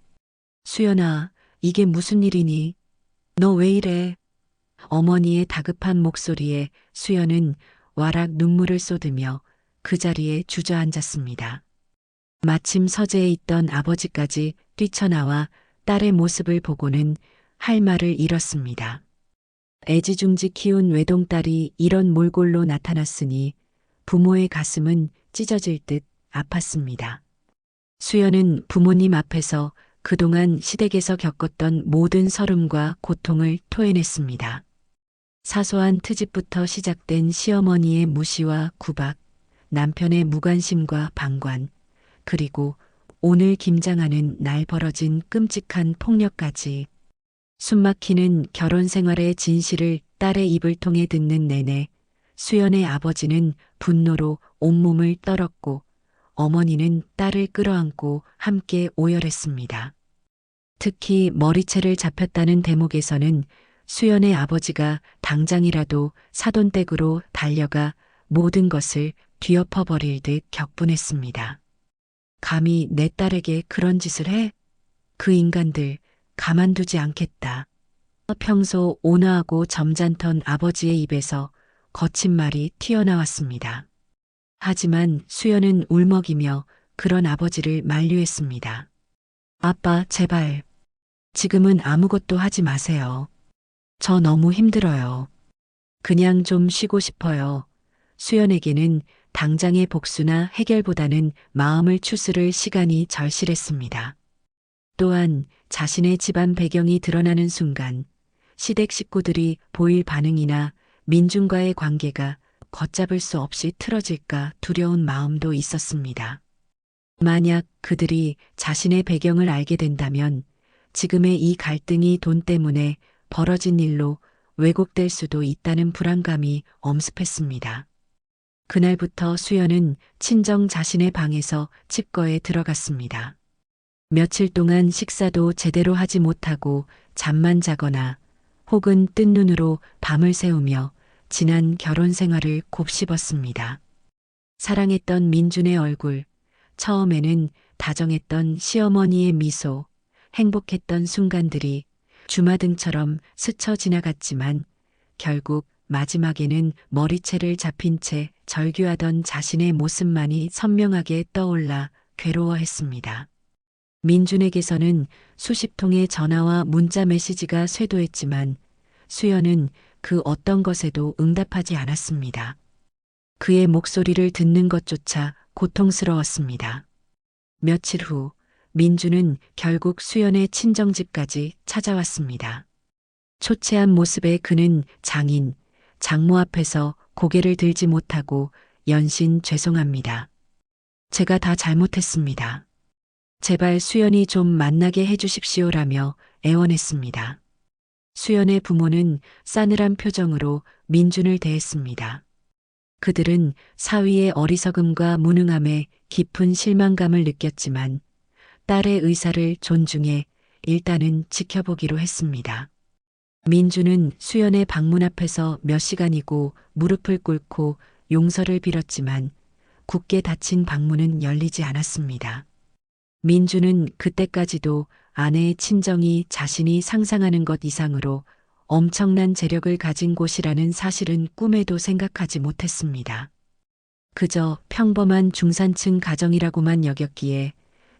수연아, 이게 무슨 일이니? 너 왜 이래? 어머니의 다급한 목소리에 수연은 와락 눈물을 쏟으며 그 자리에 주저앉았습니다. 마침 서재에 있던 아버지까지 뛰쳐나와 딸의 모습을 보고는 할 말을 잃었습니다. 애지중지 키운 외동딸이 이런 몰골로 나타났으니 부모의 가슴은 찢어질 듯 아팠습니다. 수연은 부모님 앞에서 그동안 시댁에서 겪었던 모든 서름과 고통을 토해냈습니다. 사소한 트집부터 시작된 시어머니의 무시와 구박, 남편의 무관심과 방관, 그리고 오늘 김장하는 날 벌어진 끔찍한 폭력까지. 숨막히는 결혼 생활의 진실을 딸의 입을 통해 듣는 내내 수연의 아버지는 분노로 온몸을 떨었고 어머니는 딸을 끌어안고 함께 오열했습니다. 특히 머리채를 잡혔다는 대목에서는 수연의 아버지가 당장이라도 사돈댁으로 달려가 모든 것을 뒤엎어버릴 듯 격분했습니다. 감히 내 딸에게 그런 짓을 해? 그 인간들 가만두지 않겠다. 평소 온화하고 점잖던 아버지의 입에서 거친 말이 튀어나왔습니다. 하지만 수연은 울먹이며 그런 아버지를 만류했습니다. 아빠, 제발. 지금은 아무것도 하지 마세요. 저 너무 힘들어요. 그냥 좀 쉬고 싶어요. 수연에게는 당장의 복수나 해결보다는 마음을 추스를 시간이 절실했습니다. 또한 자신의 집안 배경이 드러나는 순간 시댁 식구들이 보일 반응이나 민준과의 관계가 걷잡을 수 없이 틀어질까 두려운 마음도 있었습니다. 만약 그들이 자신의 배경을 알게 된다면 지금의 이 갈등이 돈 때문에 벌어진 일로 왜곡될 수도 있다는 불안감이 엄습했습니다. 그날부터 수연은 친정 자신의 방에서 칩거에 들어갔습니다. 며칠 동안 식사도 제대로 하지 못하고 잠만 자거나 혹은 뜬 눈으로 밤을 새우며 지난 결혼 생활을 곱씹었습니다. 사랑했던 민준의 얼굴, 처음에는 다정했던 시어머니의 미소, 행복했던 순간들이 주마등처럼 스쳐 지나갔지만 결국 마지막에는 머리채를 잡힌 채 절규하던 자신의 모습만이 선명하게 떠올라 괴로워했습니다. 민준에게서는 수십 통의 전화와 문자 메시지가 쇄도했지만 수연은 그 어떤 것에도 응답하지 않았습니다. 그의 목소리를 듣는 것조차 고통스러웠습니다. 며칠 후 민준은 결국 수연의 친정집까지 찾아왔습니다. 초췌한 모습의 그는 장모 앞에서 고개를 들지 못하고 연신 죄송합니다. 제가 다 잘못했습니다. 제발 수연이 좀 만나게 해주십시오라며 애원했습니다. 수연의 부모는 싸늘한 표정으로 민준을 대했습니다. 그들은 사위의 어리석음과 무능함에 깊은 실망감을 느꼈지만 딸의 의사를 존중해 일단은 지켜보기로 했습니다. 민준은 수연의 방문 앞에서 몇 시간이고 무릎을 꿇고 용서를 빌었지만 굳게 닫힌 방문은 열리지 않았습니다. 민준은 그때까지도 아내의 친정이 자신이 상상하는 것 이상으로 엄청난 재력을 가진 곳이라는 사실은 꿈에도 생각하지 못했습니다. 그저 평범한 중산층 가정이라고만 여겼기에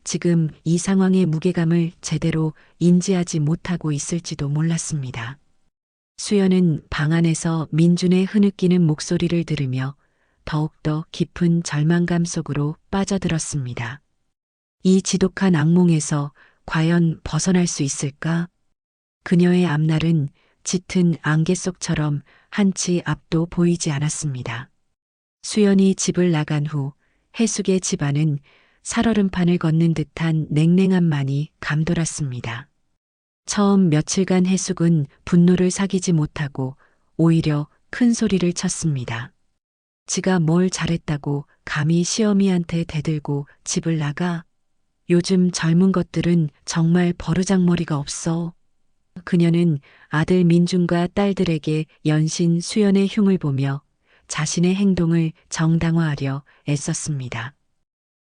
지금 이 상황의 무게감을 제대로 인지하지 못하고 있을지도 몰랐습니다. 수연은 방 안에서 민준의 흐느끼는 목소리를 들으며 더욱더 깊은 절망감 속으로 빠져들었습니다. 이 지독한 악몽에서 과연 벗어날 수 있을까? 그녀의 앞날은 짙은 안개 속처럼 한치 앞도 보이지 않았습니다. 수연이 집을 나간 후 해숙의 집안은 살얼음판을 걷는 듯한 냉랭함만이 감돌았습니다. 처음 며칠간 해숙은 분노를 사귀지 못하고 오히려 큰 소리를 쳤습니다. 지가 뭘 잘했다고 감히 시어미한테 대들고 집을 나가? 요즘 젊은 것들은 정말 버르장머리가 없어. 그녀는 아들 민준과 딸들에게 연신 수연의 흉을 보며 자신의 행동을 정당화하려 애썼습니다.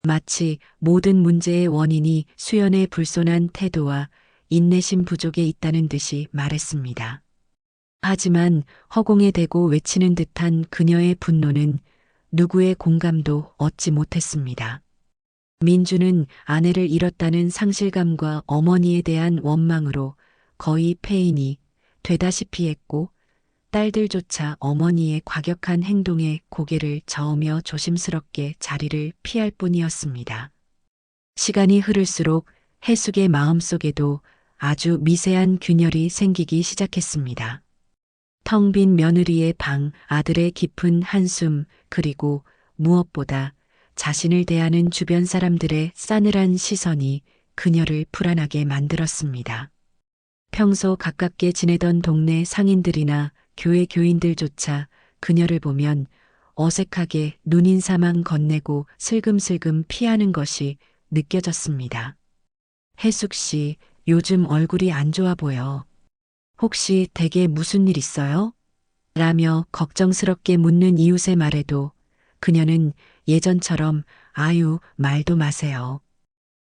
마치 모든 문제의 원인이 수연의 불손한 태도와 인내심 부족에 있다는 듯이 말했습니다. 하지만 허공에 대고 외치는 듯한 그녀의 분노는 누구의 공감도 얻지 못했습니다. 민주는 아내를 잃었다는 상실감과 어머니에 대한 원망으로 거의 폐인이 되다시피 했고 딸들조차 어머니의 과격한 행동에 고개를 저으며 조심스럽게 자리를 피할 뿐이었습니다. 시간이 흐를수록 해숙의 마음속에도 아주 미세한 균열이 생기기 시작했습니다. 텅 빈 며느리의 방, 아들의 깊은 한숨, 그리고 무엇보다 자신을 대하는 주변 사람들의 싸늘한 시선이 그녀를 불안하게 만들었습니다. 평소 가깝게 지내던 동네 상인들이나 교회 교인들조차 그녀를 보면 어색하게 눈인사만 건네고 슬금슬금 피하는 것이 느껴졌습니다. 해숙 씨, 요즘 얼굴이 안 좋아 보여. 혹시 댁에 무슨 일 있어요? 라며 걱정스럽게 묻는 이웃의 말에도 그녀는 예전처럼 아유, 말도 마세요.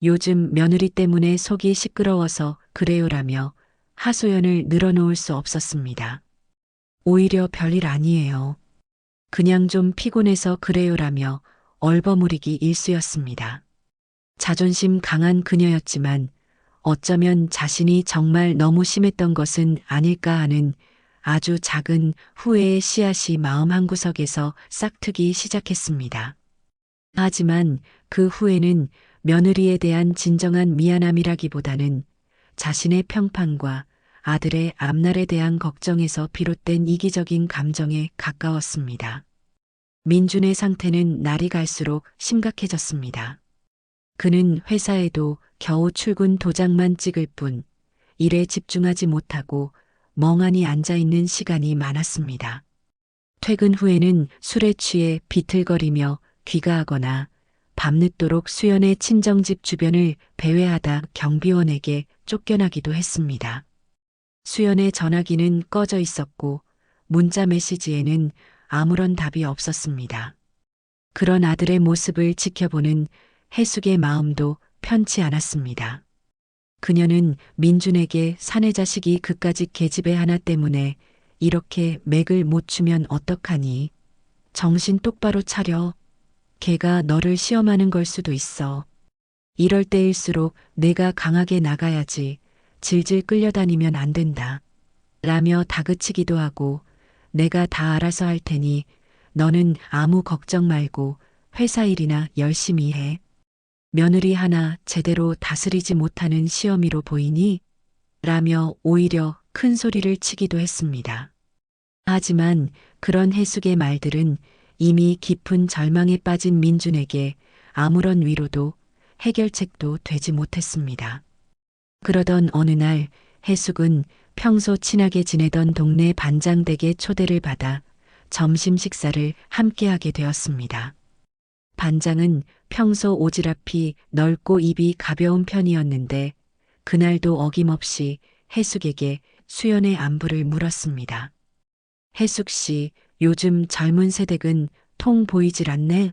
요즘 며느리 때문에 속이 시끄러워서 그래요라며 하소연을 늘어놓을 수 없었습니다. 오히려 별일 아니에요. 그냥 좀 피곤해서 그래요라며 얼버무리기 일쑤였습니다. 자존심 강한 그녀였지만 어쩌면 자신이 정말 너무 심했던 것은 아닐까 하는 아주 작은 후회의 씨앗이 마음 한구석에서 싹트기 시작했습니다. 하지만 그 후회는 며느리에 대한 진정한 미안함이라기보다는 자신의 평판과 아들의 앞날에 대한 걱정에서 비롯된 이기적인 감정에 가까웠습니다. 민준의 상태는 날이 갈수록 심각해졌습니다. 그는 회사에도 겨우 출근 도장만 찍을 뿐 일에 집중하지 못하고 멍하니 앉아있는 시간이 많았습니다. 퇴근 후에는 술에 취해 비틀거리며 귀가하거나 밤늦도록 수연의 친정집 주변을 배회하다 경비원에게 쫓겨나기도 했습니다. 수연의 전화기는 꺼져 있었고 문자 메시지에는 아무런 답이 없었습니다. 그런 아들의 모습을 지켜보는 해숙의 마음도 편치 않았습니다. 그녀는 민준에게 사내 자식이 그까짓 계집애 하나 때문에 이렇게 맥을 못 추면 어떡하니? 정신 똑바로 차려. 걔가 너를 시험하는 걸 수도 있어. 이럴 때일수록 내가 강하게 나가야지. 질질 끌려다니면 안 된다. 라며 다그치기도 하고 내가 다 알아서 할 테니 너는 아무 걱정 말고 회사 일이나 열심히 해. 며느리 하나 제대로 다스리지 못하는 시어미로 보이니? 라며 오히려 큰 소리를 치기도 했습니다. 하지만 그런 해숙의 말들은 이미 깊은 절망에 빠진 민준에게 아무런 위로도 해결책도 되지 못했습니다. 그러던 어느 날 해숙은 평소 친하게 지내던 동네 반장댁에 초대를 받아 점심 식사를 함께하게 되었습니다. 반장은 평소 오지랖이 넓고 입이 가벼운 편이었는데 그날도 어김없이 해숙에게 수연의 안부를 물었습니다. 해숙 씨, 요즘 젊은 세댁은 통 보이질 않네.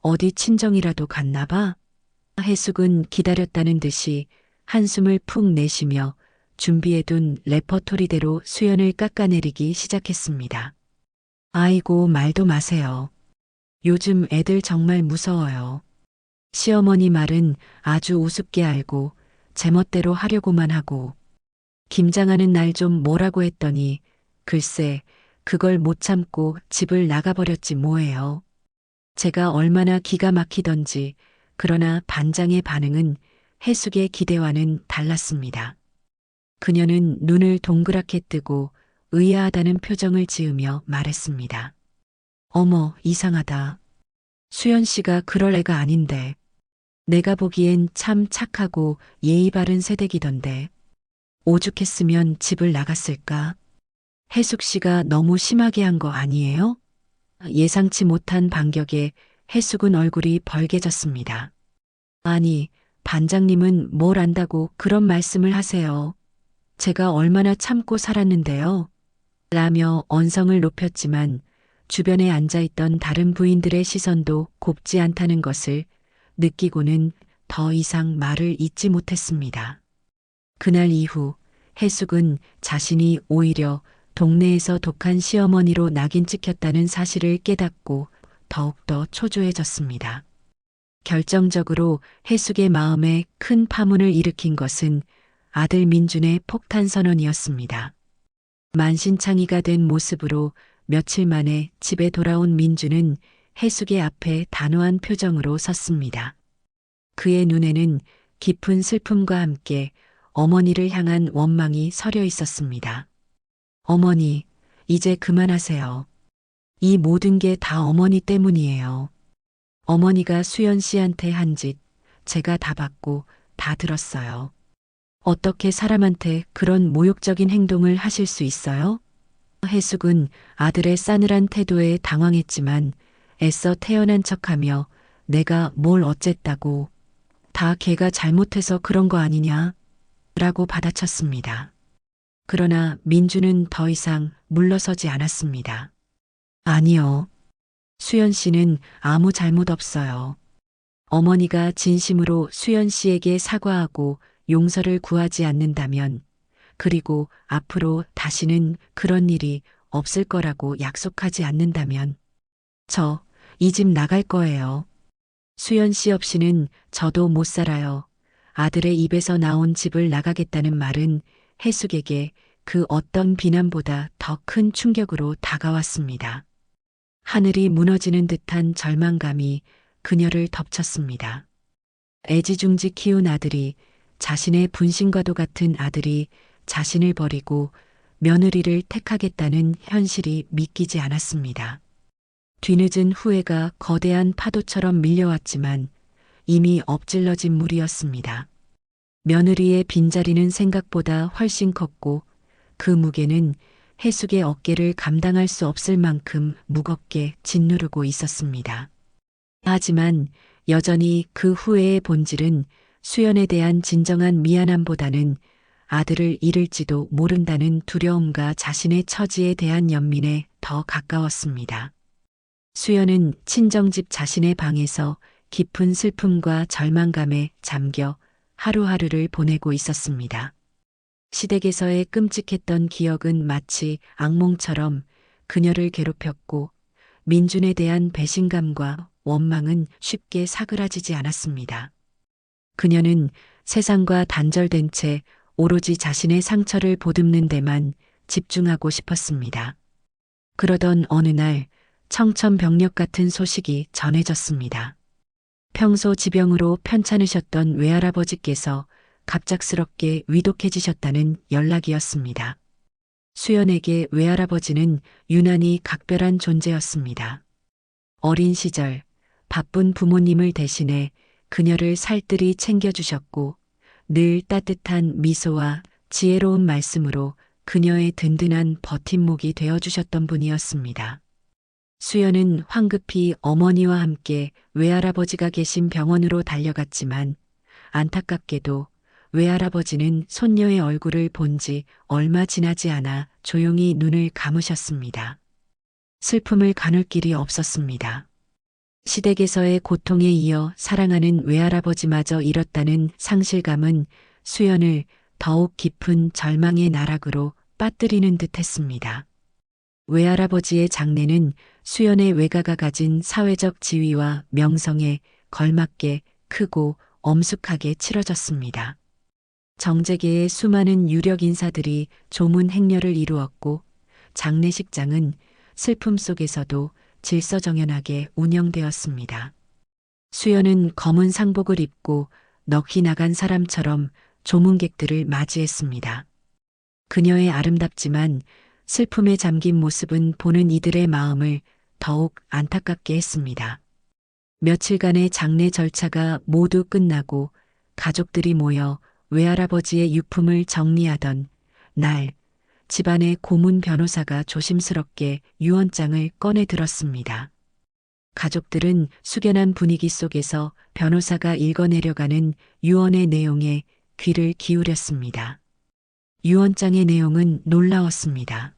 어디 친정이라도 갔나 봐. 해숙은 기다렸다는 듯이 한숨을 푹 내쉬며 준비해둔 레퍼토리대로 수연을 깎아내리기 시작했습니다. 아이고, 말도 마세요. 요즘 애들 정말 무서워요. 시어머니 말은 아주 우습게 알고 제멋대로 하려고만 하고 김장하는 날 좀 뭐라고 했더니 글쎄 그걸 못 참고 집을 나가버렸지 뭐예요. 제가 얼마나 기가 막히던지 그러나 반장의 반응은 해숙의 기대와는 달랐습니다. 그녀는 눈을 동그랗게 뜨고 의아하다는 표정을 지으며 말했습니다. 어머, 이상하다. 수연 씨가 그럴 애가 아닌데. 내가 보기엔 참 착하고 예의 바른 세댁이던데. 오죽했으면 집을 나갔을까? 해숙 씨가 너무 심하게 한 거 아니에요? 예상치 못한 반격에 해숙은 얼굴이 벌개졌습니다. 아니, 반장님은 뭘 안다고 그런 말씀을 하세요. 제가 얼마나 참고 살았는데요. 라며 언성을 높였지만 주변에 앉아있던 다른 부인들의 시선도 곱지 않다는 것을 느끼고는 더 이상 말을 잇지 못했습니다. 그날 이후 해숙은 자신이 오히려 동네에서 독한 시어머니로 낙인 찍혔다는 사실을 깨닫고 더욱더 초조해졌습니다. 결정적으로 해숙의 마음에 큰 파문을 일으킨 것은 아들 민준의 폭탄 선언이었습니다. 만신창이가 된 모습으로 며칠 만에 집에 돌아온 민준은 해숙의 앞에 단호한 표정으로 섰습니다. 그의 눈에는 깊은 슬픔과 함께 어머니를 향한 원망이 서려 있었습니다. 어머니, 이제 그만하세요. 이 모든 게 다 어머니 때문이에요. 어머니가 수연 씨한테 한 짓 제가 다 받고 다 들었어요. 어떻게 사람한테 그런 모욕적인 행동을 하실 수 있어요? 해숙은 아들의 싸늘한 태도에 당황했지만 애써 태연한 척하며 내가 뭘 어쨌다고 다 걔가 잘못해서 그런 거 아니냐? 라고 받아쳤습니다. 그러나 민주는 더 이상 물러서지 않았습니다. 아니요. 수연 씨는 아무 잘못 없어요. 어머니가 진심으로 수연 씨에게 사과하고 용서를 구하지 않는다면 그리고 앞으로 다시는 그런 일이 없을 거라고 약속하지 않는다면 저 이 집 나갈 거예요. 수연 씨 없이는 저도 못 살아요. 아들의 입에서 나온 집을 나가겠다는 말은 해숙에게 그 어떤 비난보다 더 큰 충격으로 다가왔습니다. 하늘이 무너지는 듯한 절망감이 그녀를 덮쳤습니다. 애지중지 키운 아들이 자신의 분신과도 같은 아들이 자신을 버리고 며느리를 택하겠다는 현실이 믿기지 않았습니다. 뒤늦은 후회가 거대한 파도처럼 밀려왔지만 이미 엎질러진 물이었습니다. 며느리의 빈자리는 생각보다 훨씬 컸고 그 무게는 해숙의 어깨를 감당할 수 없을 만큼 무겁게 짓누르고 있었습니다. 하지만 여전히 그 후회의 본질은 수연에 대한 진정한 미안함보다는 아들을 잃을지도 모른다는 두려움과 자신의 처지에 대한 연민에 더 가까웠습니다. 수연은 친정집 자신의 방에서 깊은 슬픔과 절망감에 잠겨 하루하루를 보내고 있었습니다. 시댁에서의 끔찍했던 기억은 마치 악몽처럼 그녀를 괴롭혔고 민준에 대한 배신감과 원망은 쉽게 사그라지지 않았습니다. 그녀는 세상과 단절된 채 오로지 자신의 상처를 보듬는 데만 집중하고 싶었습니다. 그러던 어느 날 청천벽력 같은 소식이 전해졌습니다. 평소 지병으로 편찮으셨던 외할아버지께서 갑작스럽게 위독해지셨다는 연락이었습니다. 수연에게 외할아버지는 유난히 각별한 존재였습니다. 어린 시절 바쁜 부모님을 대신해 그녀를 살뜰히 챙겨주셨고 늘 따뜻한 미소와 지혜로운 말씀으로 그녀의 든든한 버팀목이 되어주셨던 분이었습니다. 수연은 황급히 어머니와 함께 외할아버지가 계신 병원으로 달려갔지만 안타깝게도 외할아버지는 손녀의 얼굴을 본 지 얼마 지나지 않아 조용히 눈을 감으셨습니다. 슬픔을 가눌 길이 없었습니다. 시댁에서의 고통에 이어 사랑하는 외할아버지마저 잃었다는 상실감은 수연을 더욱 깊은 절망의 나락으로 빠뜨리는 듯했습니다. 외할아버지의 장례는 수연의 외가가 가진 사회적 지위와 명성에 걸맞게 크고 엄숙하게 치러졌습니다. 정재계의 수많은 유력 인사들이 조문 행렬을 이루었고 장례식장은 슬픔 속에서도 질서정연하게 운영되었습니다. 수연은 검은 상복을 입고 넋이 나간 사람처럼 조문객들을 맞이했습니다. 그녀의 아름답지만 슬픔에 잠긴 모습은 보는 이들의 마음을 더욱 안타깝게 했습니다. 며칠간의 장례 절차가 모두 끝나고 가족들이 모여 외할아버지의 유품을 정리하던 날, 집안의 고문 변호사가 조심스럽게 유언장을 꺼내 들었습니다. 가족들은 숙연한 분위기 속에서 변호사가 읽어내려가는 유언의 내용에 귀를 기울였습니다. 유언장의 내용은 놀라웠습니다.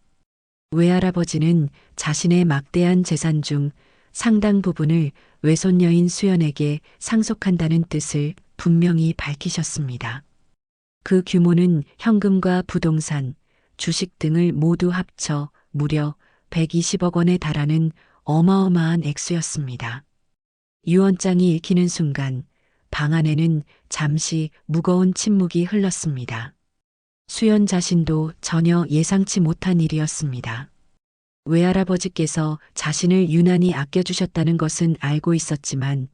외할아버지는 자신의 막대한 재산 중 상당 부분을 외손녀인 수연에게 상속한다는 뜻을 분명히 밝히셨습니다. 그 규모는 현금과 부동산, 주식 등을 모두 합쳐 무려 120억 원에 달하는 어마어마한 액수였습니다. 유언장이 읽히는 순간 방 안에는 잠시 무거운 침묵이 흘렀습니다. 수연 자신도 전혀 예상치 못한 일이었습니다. 외할아버지께서 자신을 유난히 아껴주셨다는 것은 알고 있었지만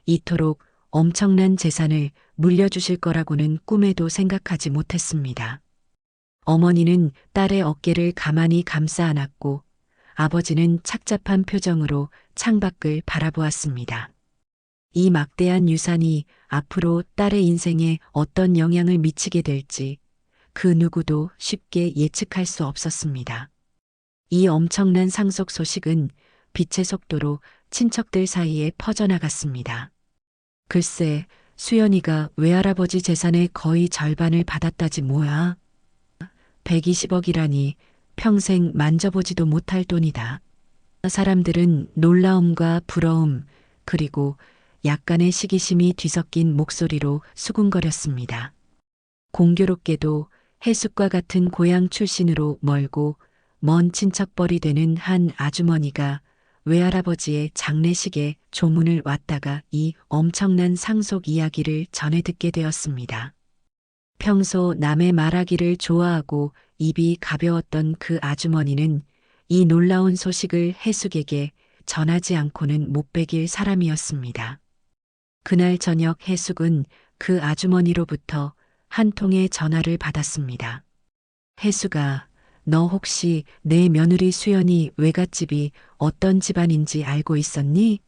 이토록 엄청난 재산을 물려주실 거라고는 꿈에도 생각하지 못했습니다. 어머니는 딸의 어깨를 가만히 감싸 안았고 아버지는 착잡한 표정으로 창밖을 바라보았습니다. 이 막대한 유산이 앞으로 딸의 인생에 어떤 영향을 미치게 될지 그 누구도 쉽게 예측할 수 없었습니다. 이 엄청난 상속 소식은 빛의 속도로 친척들 사이에 퍼져나갔습니다. 글쎄, 수연이가 외할아버지 재산의 거의 절반을 받았다지 뭐야. 120억이라니 평생 만져보지도 못할 돈이다. 사람들은 놀라움과 부러움 그리고 약간의 시기심이 뒤섞인 목소리로 수군거렸습니다. 공교롭게도 해숙과 같은 고향 출신으로 멀고 먼 친척벌이 되는 한 아주머니가 외할아버지의 장례식에 조문을 왔다가 이 엄청난 상속 이야기를 전해 듣게 되었습니다. 평소 남의 말하기를 좋아하고 입이 가벼웠던 그 아주머니는 이 놀라운 소식을 해숙에게 전하지 않고는 못 베길 사람이었습니다. 그날 저녁 해숙은 그 아주머니로부터 한 통의 전화를 받았습니다. 해숙아, 너 혹시 내 며느리 수연이 외갓집이 어떤 집안인지 알고 있었니?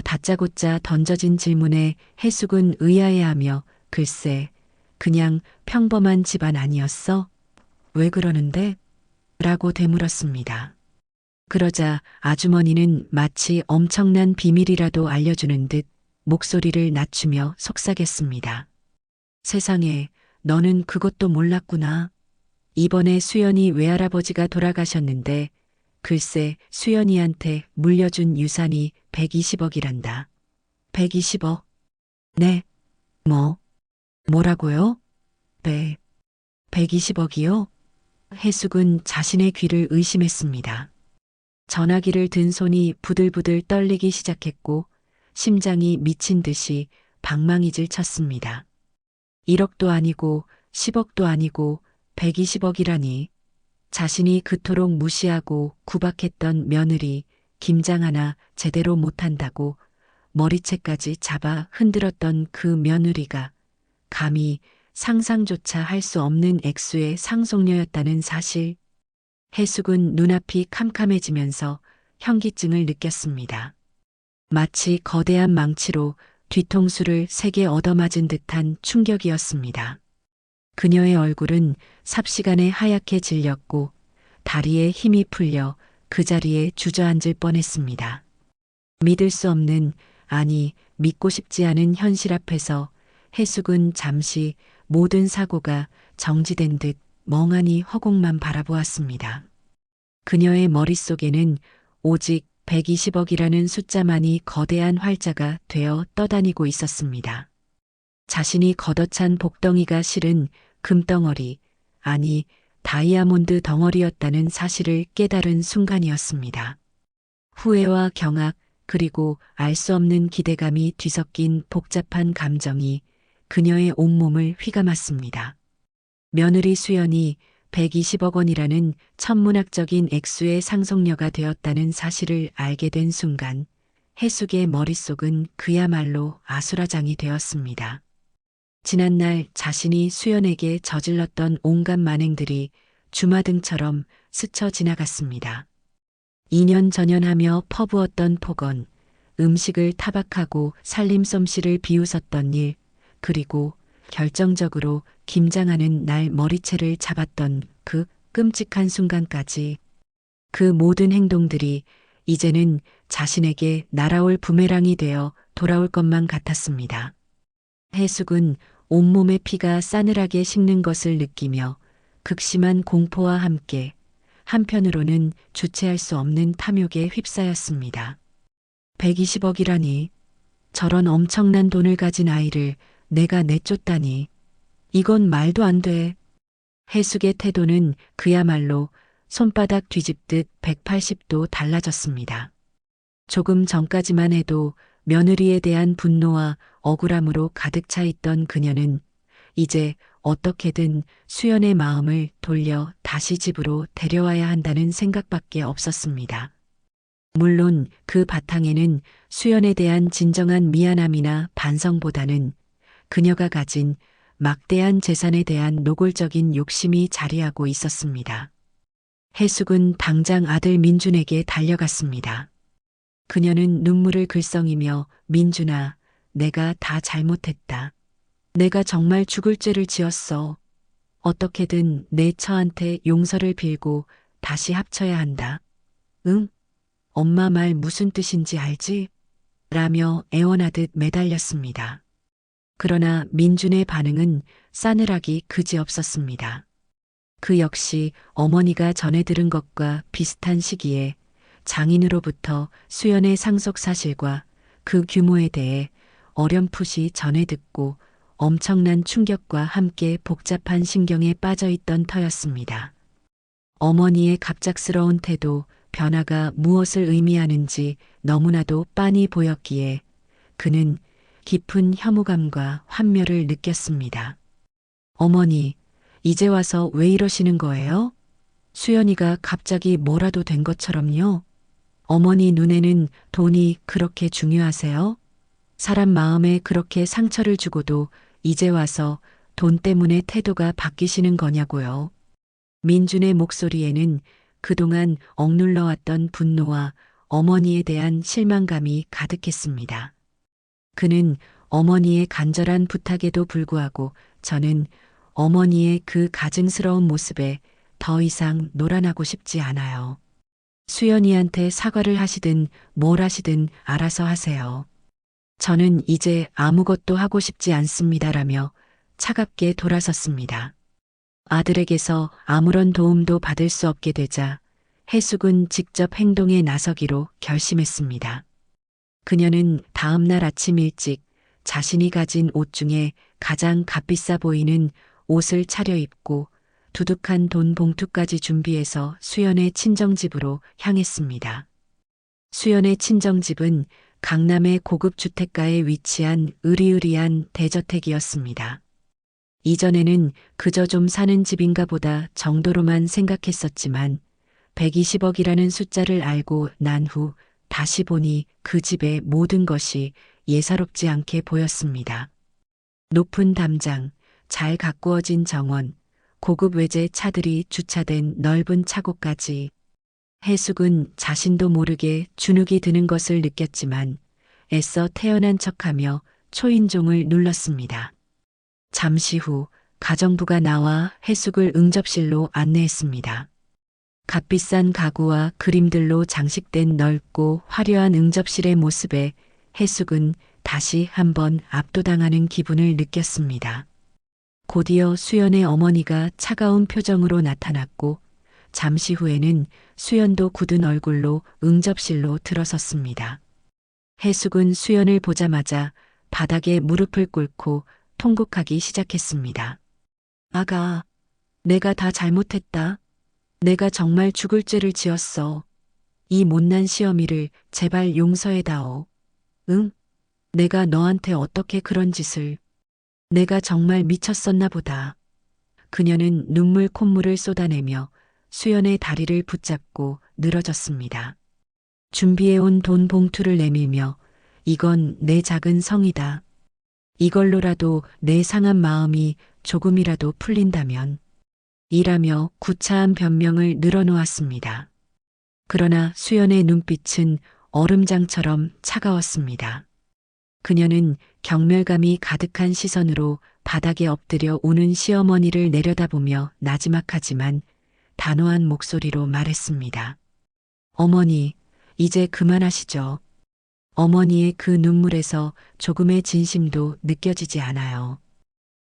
다짜고짜 던져진 질문에 해숙은 의아해하며 글쎄, 그냥 평범한 집안 아니었어? 왜 그러는데? 라고 되물었습니다. 그러자 아주머니는 마치 엄청난 비밀이라도 알려주는 듯 목소리를 낮추며 속삭였습니다. 세상에, 너는 그것도 몰랐구나. 이번에 수연이 외할아버지가 돌아가셨는데 글쎄 수연이한테 물려준 유산이 120억이란다. 120억? 네. 뭐라고요? 네. 120억이요? 해숙은 자신의 귀를 의심했습니다. 전화기를 든 손이 부들부들 떨리기 시작했고 심장이 미친 듯이 방망이질 쳤습니다. 1억도 아니고 10억도 아니고 120억이라니. 자신이 그토록 무시하고 구박했던 며느리 김장 하나 제대로 못한다고 머리채까지 잡아 흔들었던 그 며느리가 감히 상상조차 할 수 없는 액수의 상속녀였다는 사실. 해숙은 눈앞이 캄캄해지면서 현기증을 느꼈습니다. 마치 거대한 망치로 뒤통수를 세게 얻어맞은 듯한 충격이었습니다. 그녀의 얼굴은 삽시간에 하얗게 질렸고 다리에 힘이 풀려 그 자리에 주저앉을 뻔했습니다. 믿을 수 없는, 아니 믿고 싶지 않은 현실 앞에서 해숙은 잠시 모든 사고가 정지된 듯 멍하니 허공만 바라보았습니다. 그녀의 머릿속에는 오직 120억이라는 숫자만이 거대한 활자가 되어 떠다니고 있었습니다. 자신이 걷어찬 복덩이가 실은 금덩어리, 아니 다이아몬드 덩어리였다는 사실을 깨달은 순간이었습니다. 후회와 경악, 그리고 알 수 없는 기대감이 뒤섞인 복잡한 감정이 그녀의 온몸을 휘감았습니다. 며느리 수연이 120억 원이라는 천문학적인 액수의 상속녀가 되었다는 사실을 알게 된 순간 해숙의 머릿속은 그야말로 아수라장이 되었습니다. 지난날 자신이 수연에게 저질렀던 온갖 만행들이 주마등처럼 스쳐 지나갔습니다. 이년저년하며 퍼부었던 폭언, 음식을 타박하고 살림솜씨를 비웃었던 일, 그리고 결정적으로 김장하는 날 머리채를 잡았던 그 끔찍한 순간까지 그 모든 행동들이 이제는 자신에게 날아올 부메랑이 되어 돌아올 것만 같았습니다. 해숙은 온몸의 피가 싸늘하게 식는 것을 느끼며 극심한 공포와 함께 한편으로는 주체할 수 없는 탐욕에 휩싸였습니다. 120억이라니, 저런 엄청난 돈을 가진 아이를 내가 내쫓다니, 이건 말도 안 돼. 해숙의 태도는 그야말로 손바닥 뒤집듯 180도 달라졌습니다. 조금 전까지만 해도 며느리에 대한 분노와 억울함으로 가득 차 있던 그녀는 이제 어떻게든 수연의 마음을 돌려 다시 집으로 데려와야 한다는 생각밖에 없었습니다. 물론 그 바탕에는 수연에 대한 진정한 미안함이나 반성보다는 그녀가 가진 막대한 재산에 대한 노골적인 욕심이 자리하고 있었습니다. 해숙은 당장 아들 민준에게 달려갔습니다. 그녀는 눈물을 글썽이며 민준아, 내가 다 잘못했다. 내가 정말 죽을 죄를 지었어. 어떻게든 내 처한테 용서를 빌고 다시 합쳐야 한다. 응? 엄마 말 무슨 뜻인지 알지? 라며 애원하듯 매달렸습니다. 그러나 민준의 반응은 싸늘하기 그지없었습니다. 그 역시 어머니가 전해 들은 것과 비슷한 시기에 장인으로부터 수연의 상속 사실과 그 규모에 대해 어렴풋이 전해 듣고 엄청난 충격과 함께 복잡한 신경에 빠져 있던 터였습니다. 어머니의 갑작스러운 태도, 변화가 무엇을 의미하는지 너무나도 빤히 보였기에 그는 깊은 혐오감과 환멸을 느꼈습니다. 어머니, 이제 와서 왜 이러시는 거예요? 수연이가 갑자기 뭐라도 된 것처럼요? 어머니 눈에는 돈이 그렇게 중요하세요? 사람 마음에 그렇게 상처를 주고도 이제 와서 돈 때문에 태도가 바뀌시는 거냐고요. 민준의 목소리에는 그동안 억눌러왔던 분노와 어머니에 대한 실망감이 가득했습니다. 그는 어머니의 간절한 부탁에도 불구하고 저는 어머니의 그 가증스러운 모습에 더 이상 놀아나고 싶지 않아요. 수연이한테 사과를 하시든 뭘 하시든 알아서 하세요. 저는 이제 아무것도 하고 싶지 않습니다라며 차갑게 돌아섰습니다. 아들에게서 아무런 도움도 받을 수 없게 되자 해숙은 직접 행동에 나서기로 결심했습니다. 그녀는 다음 날 아침 일찍 자신이 가진 옷 중에 가장 값비싸 보이는 옷을 차려입고 두둑한 돈 봉투까지 준비해서 수연의 친정집으로 향했습니다. 수연의 친정집은 강남의 고급 주택가에 위치한 으리으리한 대저택이었습니다. 이전에는 그저 좀 사는 집인가 보다 정도로만 생각했었지만 120억이라는 숫자를 알고 난 후 다시 보니 그 집의 모든 것이 예사롭지 않게 보였습니다. 높은 담장, 잘 가꾸어진 정원, 고급 외제 차들이 주차된 넓은 차고까지 해숙은 자신도 모르게 주눅이 드는 것을 느꼈지만 애써 태연한 척하며 초인종을 눌렀습니다. 잠시 후 가정부가 나와 해숙을 응접실로 안내했습니다. 값비싼 가구와 그림들로 장식된 넓고 화려한 응접실의 모습에 해숙은 다시 한번 압도당하는 기분을 느꼈습니다. 곧이어 수연의 어머니가 차가운 표정으로 나타났고 잠시 후에는 수연도 굳은 얼굴로 응접실로 들어섰습니다. 해숙은 수연을 보자마자 바닥에 무릎을 꿇고 통곡하기 시작했습니다. 아가, 내가 다 잘못했다. 내가 정말 죽을 죄를 지었어. 이 못난 시어미를 제발 용서해다오. 응? 내가 너한테 어떻게 그런 짓을. 내가 정말 미쳤었나 보다. 그녀는 눈물 콧물을 쏟아내며 수연의 다리를 붙잡고 늘어졌습니다. 준비해온 돈 봉투를 내밀며 이건 내 작은 성이다. 이걸로라도 내 상한 마음이 조금이라도 풀린다면 이라며 구차한 변명을 늘어놓았습니다. 그러나 수연의 눈빛은 얼음장처럼 차가웠습니다. 그녀는 경멸감이 가득한 시선으로 바닥에 엎드려 우는 시어머니를 내려다보며 나지막하지만 단호한 목소리로 말했습니다. 어머니, 이제 그만하시죠. 어머니의 그 눈물에서 조금의 진심도 느껴지지 않아요.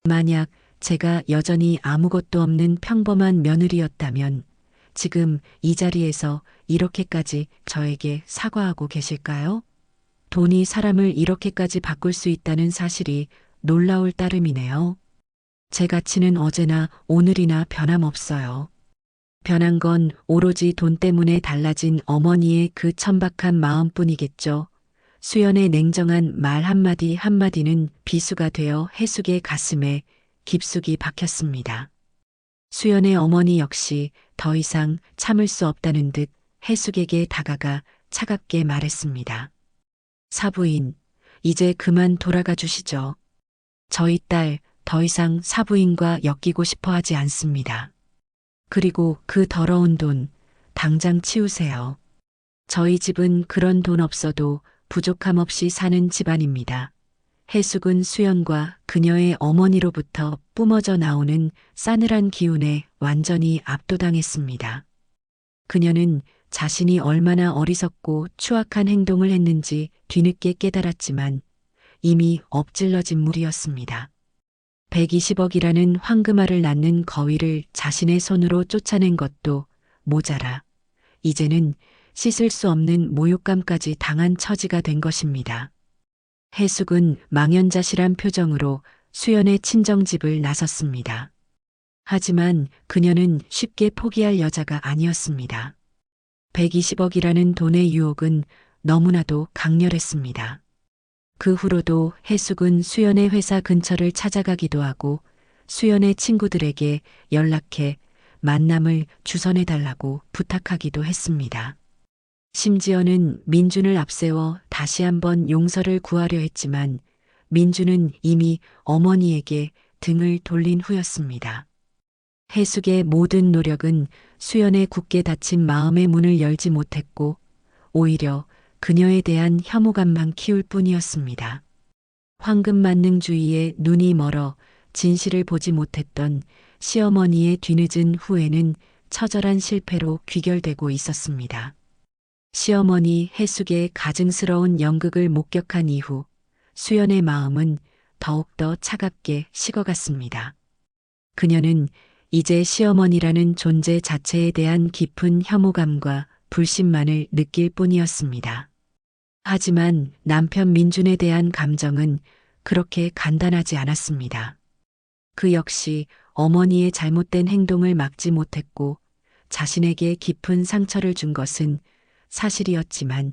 만약 제가 여전히 아무것도 없는 평범한 며느리였다면 지금 이 자리에서 이렇게까지 저에게 사과하고 계실까요? 돈이 사람을 이렇게까지 바꿀 수 있다는 사실이 놀라울 따름이네요. 제 가치는 어제나 오늘이나 변함없어요. 변한 건 오로지 돈 때문에 달라진 어머니의 그 천박한 마음뿐이겠죠. 수연의 냉정한 말 한마디 한마디는 비수가 되어 해숙의 가슴에 깊숙이 박혔습니다. 수연의 어머니 역시 더 이상 참을 수 없다는 듯 해숙에게 다가가 차갑게 말했습니다. 사부인, 이제 그만 돌아가 주시죠. 저희 딸 더 이상 사부인과 엮이고 싶어 하지 않습니다. 그리고 그 더러운 돈 당장 치우세요. 저희 집은 그런 돈 없어도 부족함 없이 사는 집안입니다. 해숙은 수연과 그녀의 어머니로부터 뿜어져 나오는 싸늘한 기운에 완전히 압도당했습니다. 그녀는 자신이 얼마나 어리석고 추악한 행동을 했는지 뒤늦게 깨달았지만 이미 엎질러진 물이었습니다. 120억이라는 황금알을 낳는 거위를 자신의 손으로 쫓아낸 것도 모자라 이제는 씻을 수 없는 모욕감까지 당한 처지가 된 것입니다. 해숙은 망연자실한 표정으로 수연의 친정집을 나섰습니다. 하지만 그녀는 쉽게 포기할 여자가 아니었습니다. 120억이라는 돈의 유혹은 너무나도 강렬했습니다. 그 후로도 해숙은 수연의 회사 근처를 찾아가기도 하고 수연의 친구들에게 연락해 만남을 주선해달라고 부탁하기도 했습니다. 심지어는 민준을 앞세워 다시 한번 용서를 구하려 했지만 민준은 이미 어머니에게 등을 돌린 후였습니다. 해숙의 모든 노력은 수연의 굳게 닫힌 마음의 문을 열지 못했고 오히려 그녀에 대한 혐오감만 키울 뿐이었습니다. 황금만능주의에 눈이 멀어 진실을 보지 못했던 시어머니의 뒤늦은 후회는 처절한 실패로 귀결되고 있었습니다. 시어머니 해숙의 가증스러운 연극을 목격한 이후 수연의 마음은 더욱더 차갑게 식어갔습니다. 그녀는 이제 시어머니라는 존재 자체에 대한 깊은 혐오감과 불신만을 느낄 뿐이었습니다. 하지만 남편 민준에 대한 감정은 그렇게 간단하지 않았습니다. 그 역시 어머니의 잘못된 행동을 막지 못했고 자신에게 깊은 상처를 준 것은 사실이었지만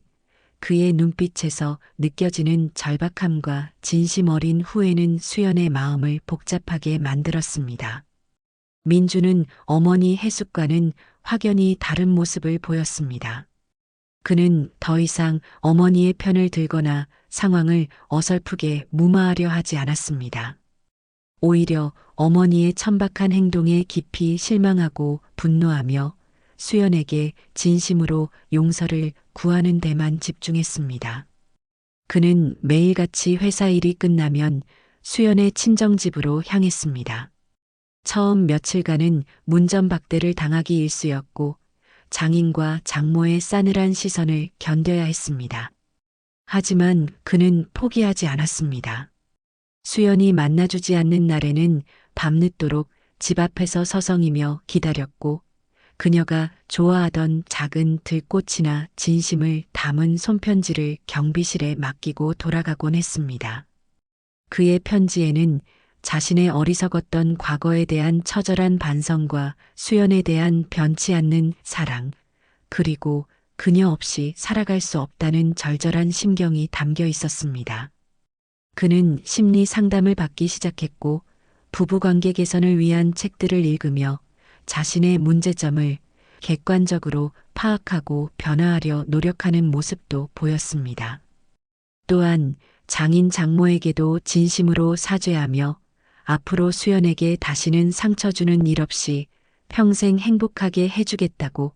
그의 눈빛에서 느껴지는 절박함과 진심 어린 후회는 수연의 마음을 복잡하게 만들었습니다. 민주는 어머니 해숙과는 확연히 다른 모습을 보였습니다. 그는 더 이상 어머니의 편을 들거나 상황을 어설프게 무마하려 하지 않았습니다. 오히려 어머니의 천박한 행동에 깊이 실망하고 분노하며 수연에게 진심으로 용서를 구하는 데만 집중했습니다. 그는 매일같이 회사 일이 끝나면 수연의 친정집으로 향했습니다. 처음 며칠간은 문전박대를 당하기 일쑤였고 장인과 장모의 싸늘한 시선을 견뎌야 했습니다. 하지만 그는 포기하지 않았습니다. 수연이 만나주지 않는 날에는 밤늦도록 집 앞에서 서성이며 기다렸고 그녀가 좋아하던 작은 들꽃이나 진심을 담은 손편지를 경비실에 맡기고 돌아가곤 했습니다. 그의 편지에는 자신의 어리석었던 과거에 대한 처절한 반성과 수연에 대한 변치 않는 사랑, 그리고 그녀 없이 살아갈 수 없다는 절절한 심경이 담겨 있었습니다. 그는 심리 상담을 받기 시작했고 부부관계 개선을 위한 책들을 읽으며 자신의 문제점을 객관적으로 파악하고 변화하려 노력하는 모습도 보였습니다. 또한 장인 장모에게도 진심으로 사죄하며 앞으로 수연에게 다시는 상처 주는 일 없이 평생 행복하게 해주겠다고,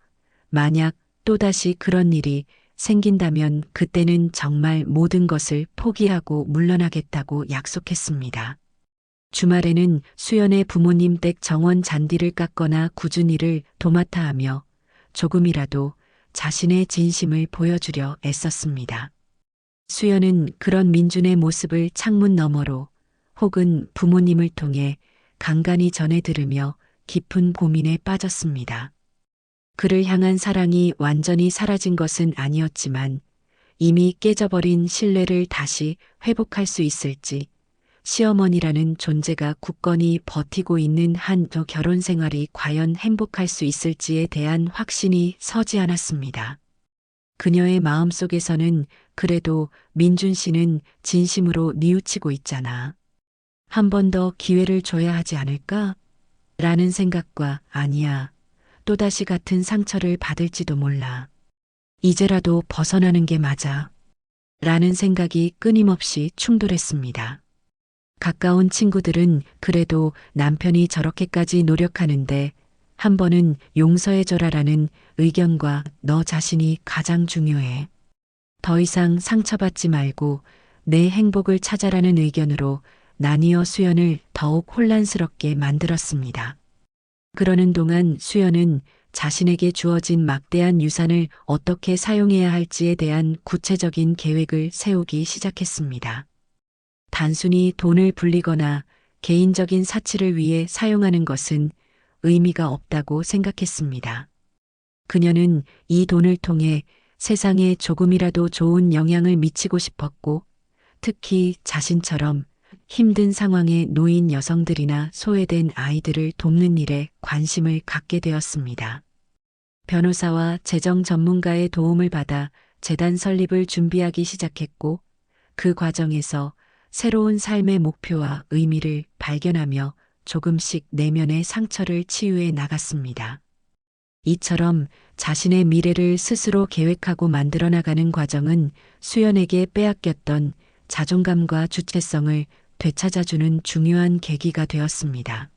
만약 또다시 그런 일이 생긴다면 그때는 정말 모든 것을 포기하고 물러나겠다고 약속했습니다. 주말에는 수연의 부모님 댁 정원 잔디를 깎거나 굳은 일을 도맡아 하며 조금이라도 자신의 진심을 보여주려 애썼습니다. 수연은 그런 민준의 모습을 창문 너머로 혹은 부모님을 통해 간간히 전해 들으며 깊은 고민에 빠졌습니다. 그를 향한 사랑이 완전히 사라진 것은 아니었지만 이미 깨져버린 신뢰를 다시 회복할 수 있을지, 시어머니라는 존재가 굳건히 버티고 있는 한 결혼 생활이 과연 행복할 수 있을지에 대한 확신이 서지 않았습니다. 그녀의 마음속에서는 그래도 민준 씨는 진심으로 뉘우치고 있잖아. 한 번 더 기회를 줘야 하지 않을까? 라는 생각과 아니야, 또다시 같은 상처를 받을지도 몰라. 이제라도 벗어나는 게 맞아. 라는 생각이 끊임없이 충돌했습니다. 가까운 친구들은 그래도 남편이 저렇게까지 노력하는데 한 번은 용서해줘라라는 의견과 너 자신이 가장 중요해. 더 이상 상처받지 말고 내 행복을 찾아라는 의견으로 나뉘어 수연을 더욱 혼란스럽게 만들었습니다. 그러는 동안 수연은 자신에게 주어진 막대한 유산을 어떻게 사용해야 할지에 대한 구체적인 계획을 세우기 시작했습니다. 단순히 돈을 불리거나 개인적인 사치를 위해 사용하는 것은 의미가 없다고 생각했습니다. 그녀는 이 돈을 통해 세상에 조금이라도 좋은 영향을 미치고 싶었고, 특히 자신처럼 힘든 상황에 놓인 여성들이나 소외된 아이들을 돕는 일에 관심을 갖게 되었습니다. 변호사와 재정 전문가의 도움을 받아 재단 설립을 준비하기 시작했고, 그 과정에서 새로운 삶의 목표와 의미를 발견하며 조금씩 내면의 상처를 치유해 나갔습니다. 이처럼 자신의 미래를 스스로 계획하고 만들어 나가는 과정은 수연에게 빼앗겼던 자존감과 주체성을 되찾아주는 중요한 계기가 되었습니다.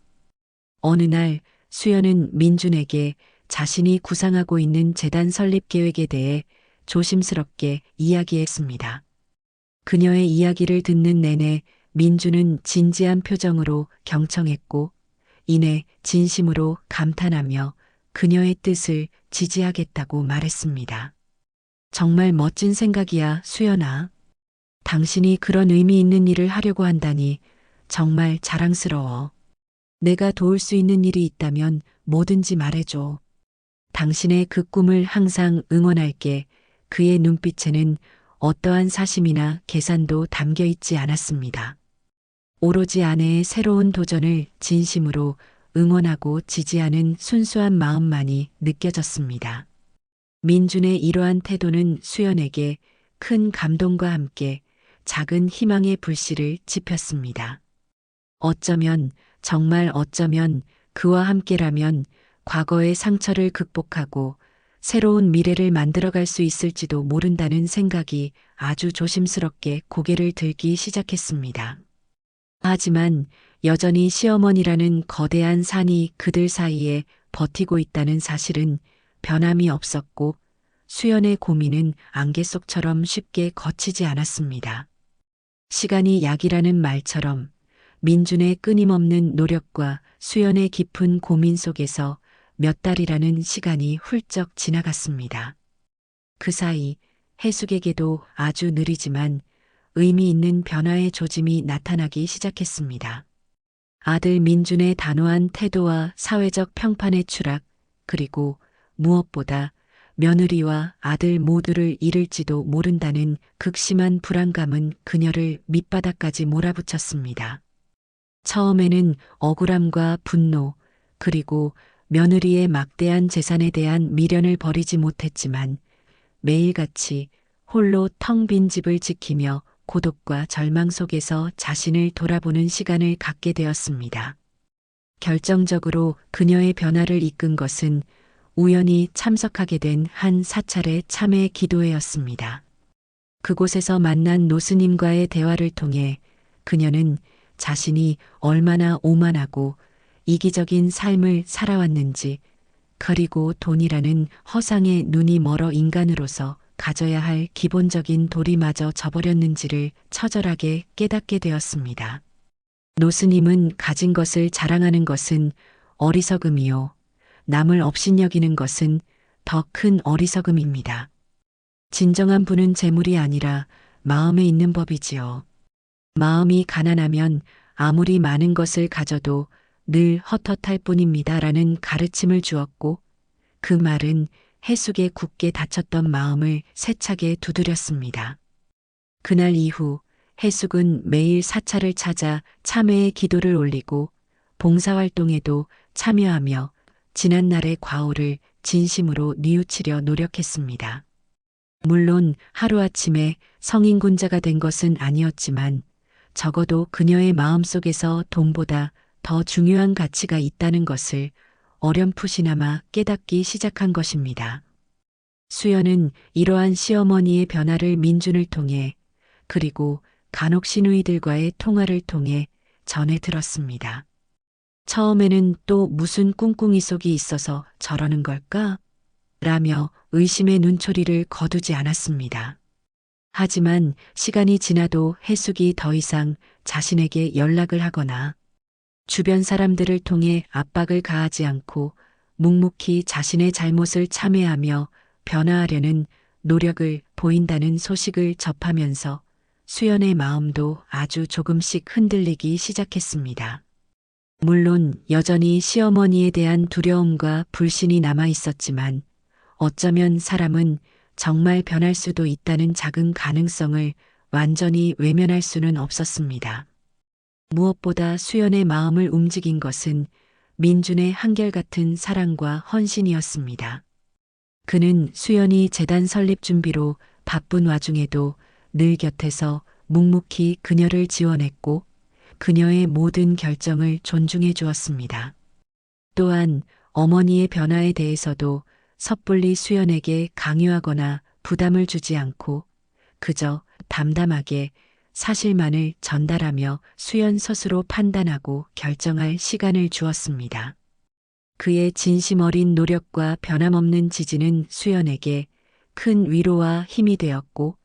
어느 날 수연은 민준에게 자신이 구상하고 있는 재단 설립 계획에 대해 조심스럽게 이야기했습니다. 그녀의 이야기를 듣는 내내 민주는 진지한 표정으로 경청했고 이내 진심으로 감탄하며 그녀의 뜻을 지지하겠다고 말했습니다. 정말 멋진 생각이야, 수연아. 당신이 그런 의미 있는 일을 하려고 한다니 정말 자랑스러워. 내가 도울 수 있는 일이 있다면 뭐든지 말해줘. 당신의 그 꿈을 항상 응원할게. 그의 눈빛에는 어떠한 사심이나 계산도 담겨 있지 않았습니다. 오로지 아내의 새로운 도전을 진심으로 응원하고 지지하는 순수한 마음만이 느껴졌습니다. 민준의 이러한 태도는 수연에게 큰 감동과 함께 작은 희망의 불씨를 지폈습니다. 어쩌면, 정말 어쩌면 그와 함께라면 과거의 상처를 극복하고 새로운 미래를 만들어갈 수 있을지도 모른다는 생각이 아주 조심스럽게 고개를 들기 시작했습니다. 하지만 여전히 시어머니라는 거대한 산이 그들 사이에 버티고 있다는 사실은 변함이 없었고 수연의 고민은 안개 속처럼 쉽게 거치지 않았습니다. 시간이 약이라는 말처럼 민준의 끊임없는 노력과 수연의 깊은 고민 속에서 몇 달이라는 시간이 훌쩍 지나갔습니다. 그 사이 해숙에게도 아주 느리지만 의미 있는 변화의 조짐이 나타나기 시작했습니다. 아들 민준의 단호한 태도와 사회적 평판의 추락, 그리고 무엇보다 며느리와 아들 모두를 잃을지도 모른다는 극심한 불안감은 그녀를 밑바닥까지 몰아붙였습니다. 처음에는 억울함과 분노, 그리고 며느리의 막대한 재산에 대한 미련을 버리지 못했지만 매일같이 홀로 텅 빈 집을 지키며 고독과 절망 속에서 자신을 돌아보는 시간을 갖게 되었습니다. 결정적으로 그녀의 변화를 이끈 것은 우연히 참석하게 된 한 사찰의 참회 기도회였습니다. 그곳에서 만난 노스님과의 대화를 통해 그녀는 자신이 얼마나 오만하고 이기적인 삶을 살아왔는지, 그리고 돈이라는 허상에 눈이 멀어 인간으로서 가져야 할 기본적인 도리마저 저버렸는지를 처절하게 깨닫게 되었습니다. 노스님은 가진 것을 자랑하는 것은 어리석음이요, 남을 업신여기는 것은 더 큰 어리석음입니다. 진정한 부는 재물이 아니라 마음에 있는 법이지요. 마음이 가난하면 아무리 많은 것을 가져도 늘 헛헛할 뿐입니다. 라는 가르침을 주었고 그 말은 해숙의 굳게 닫혔던 마음을 세차게 두드렸습니다. 그날 이후 해숙은 매일 사찰을 찾아 참회의 기도를 올리고 봉사활동에도 참여하며 지난날의 과오를 진심으로 뉘우치려 노력했습니다. 물론 하루아침에 성인군자가 된 것은 아니었지만 적어도 그녀의 마음속에서 돈보다 더 중요한 가치가 있다는 것을 어렴풋이나마 깨닫기 시작한 것입니다. 수연은 이러한 시어머니의 변화를 민준을 통해 그리고 간혹 시누이들과의 통화를 통해 전해 들었습니다. 처음에는 또 무슨 꿍꿍이 속이 있어서 저러는 걸까? 라며 의심의 눈초리를 거두지 않았습니다. 하지만 시간이 지나도 해숙이 더 이상 자신에게 연락을 하거나 주변 사람들을 통해 압박을 가하지 않고 묵묵히 자신의 잘못을 참회하며 변화하려는 노력을 보인다는 소식을 접하면서 수연의 마음도 아주 조금씩 흔들리기 시작했습니다. 물론 여전히 시어머니에 대한 두려움과 불신이 남아 있었지만 어쩌면 사람은 정말 변할 수도 있다는 작은 가능성을 완전히 외면할 수는 없었습니다. 무엇보다 수연의 마음을 움직인 것은 민준의 한결같은 사랑과 헌신이었습니다. 그는 수연이 재단 설립 준비로 바쁜 와중에도 늘 곁에서 묵묵히 그녀를 지원했고 그녀의 모든 결정을 존중해 주었습니다. 또한 어머니의 변화에 대해서도 섣불리 수연에게 강요하거나 부담을 주지 않고 그저 담담하게 사실만을 전달하며 수연 스스로 판단하고 결정할 시간을 주었습니다. 그의 진심 어린 노력과 변함없는 지지는 수연에게 큰 위로와 힘이 되었고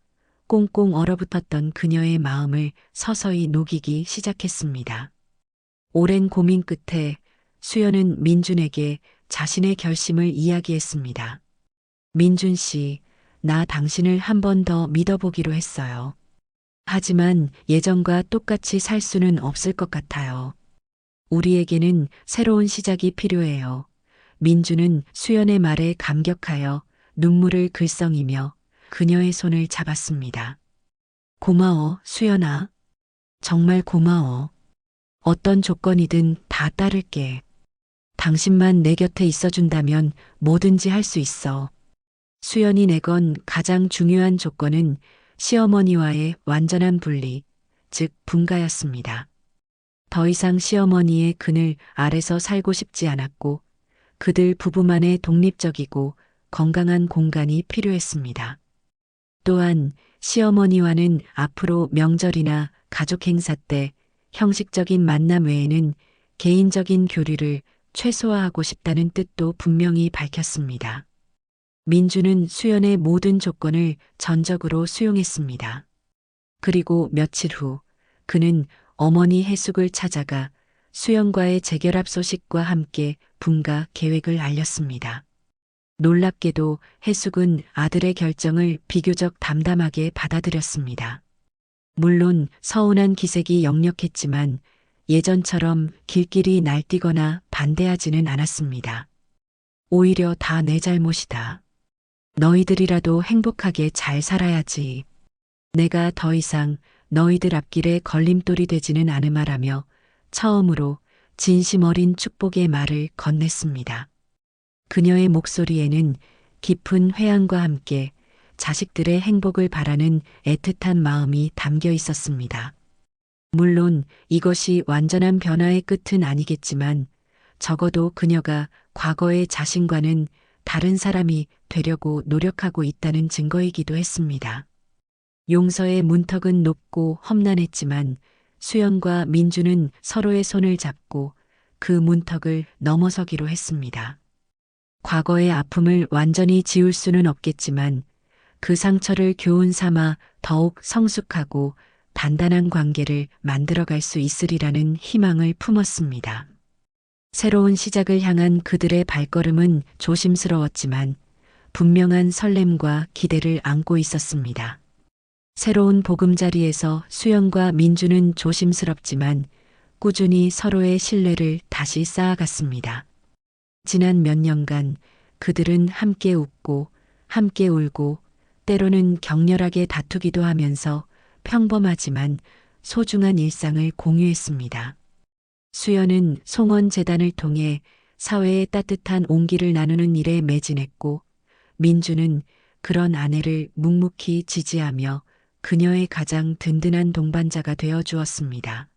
꽁꽁 얼어붙었던 그녀의 마음을 서서히 녹이기 시작했습니다. 오랜 고민 끝에 수연은 민준에게 자신의 결심을 이야기했습니다. 민준 씨, 나 당신을 한 번 더 믿어보기로 했어요. 하지만 예전과 똑같이 살 수는 없을 것 같아요. 우리에게는 새로운 시작이 필요해요. 민주는 수연의 말에 감격하여 눈물을 글썽이며 그녀의 손을 잡았습니다. 고마워, 수연아. 정말 고마워. 어떤 조건이든 다 따를게. 당신만 내 곁에 있어준다면 뭐든지 할 수 있어. 수연이 내건 가장 중요한 조건은 시어머니와의 완전한 분리, 즉 분가였습니다. 더 이상 시어머니의 그늘 아래서 살고 싶지 않았고 그들 부부만의 독립적이고 건강한 공간이 필요했습니다. 또한 시어머니와는 앞으로 명절이나 가족 행사 때 형식적인 만남 외에는 개인적인 교류를 최소화하고 싶다는 뜻도 분명히 밝혔습니다. 민주는 수연의 모든 조건을 전적으로 수용했습니다. 그리고 며칠 후 그는 어머니 해숙을 찾아가 수연과의 재결합 소식과 함께 분가 계획을 알렸습니다. 놀랍게도 해숙은 아들의 결정을 비교적 담담하게 받아들였습니다. 물론 서운한 기색이 역력했지만 예전처럼 길길이 날뛰거나 반대하지는 않았습니다. 오히려 다 내 잘못이다. 너희들이라도 행복하게 잘 살아야지. 내가 더 이상 너희들 앞길에 걸림돌이 되지는 않으마라며 처음으로 진심 어린 축복의 말을 건넸습니다. 그녀의 목소리에는 깊은 회한과 함께 자식들의 행복을 바라는 애틋한 마음이 담겨 있었습니다. 물론 이것이 완전한 변화의 끝은 아니겠지만 적어도 그녀가 과거의 자신과는 다른 사람이 되려고 노력하고 있다는 증거이기도 했습니다. 용서의 문턱은 높고 험난했지만 수연과 민주는 서로의 손을 잡고 그 문턱을 넘어서기로 했습니다. 과거의 아픔을 완전히 지울 수는 없겠지만 그 상처를 교훈 삼아 더욱 성숙하고 단단한 관계를 만들어갈 수 있으리라는 희망을 품었습니다. 새로운 시작을 향한 그들의 발걸음은 조심스러웠지만 분명한 설렘과 기대를 안고 있었습니다. 새로운 보금자리에서 수연과 민주는 조심스럽지만 꾸준히 서로의 신뢰를 다시 쌓아갔습니다. 지난 몇 년간 그들은 함께 웃고 함께 울고 때로는 격렬하게 다투기도 하면서 평범하지만 소중한 일상을 공유했습니다. 수연은 송원재단을 통해 사회의 따뜻한 온기를 나누는 일에 매진했고 민주는 그런 아내를 묵묵히 지지하며 그녀의 가장 든든한 동반자가 되어 주었습니다.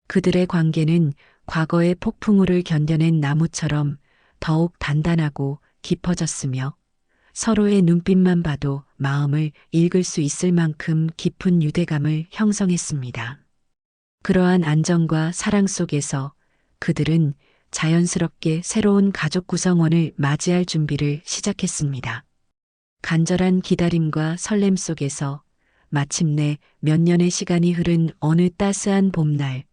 그들의 관계는 과거의 폭풍우를 견뎌낸 나무처럼 더욱 단단하고 깊어졌으며 서로의 눈빛만 봐도 마음을 읽을 수 있을 만큼 깊은 유대감을 형성했습니다. 그러한 안정과 사랑 속에서 그들은 자연스럽게 새로운 가족 구성원을 맞이할 준비를 시작했습니다. 간절한 기다림과 설렘 속에서 마침내 몇 년의 시간이 흐른 어느 따스한 봄날,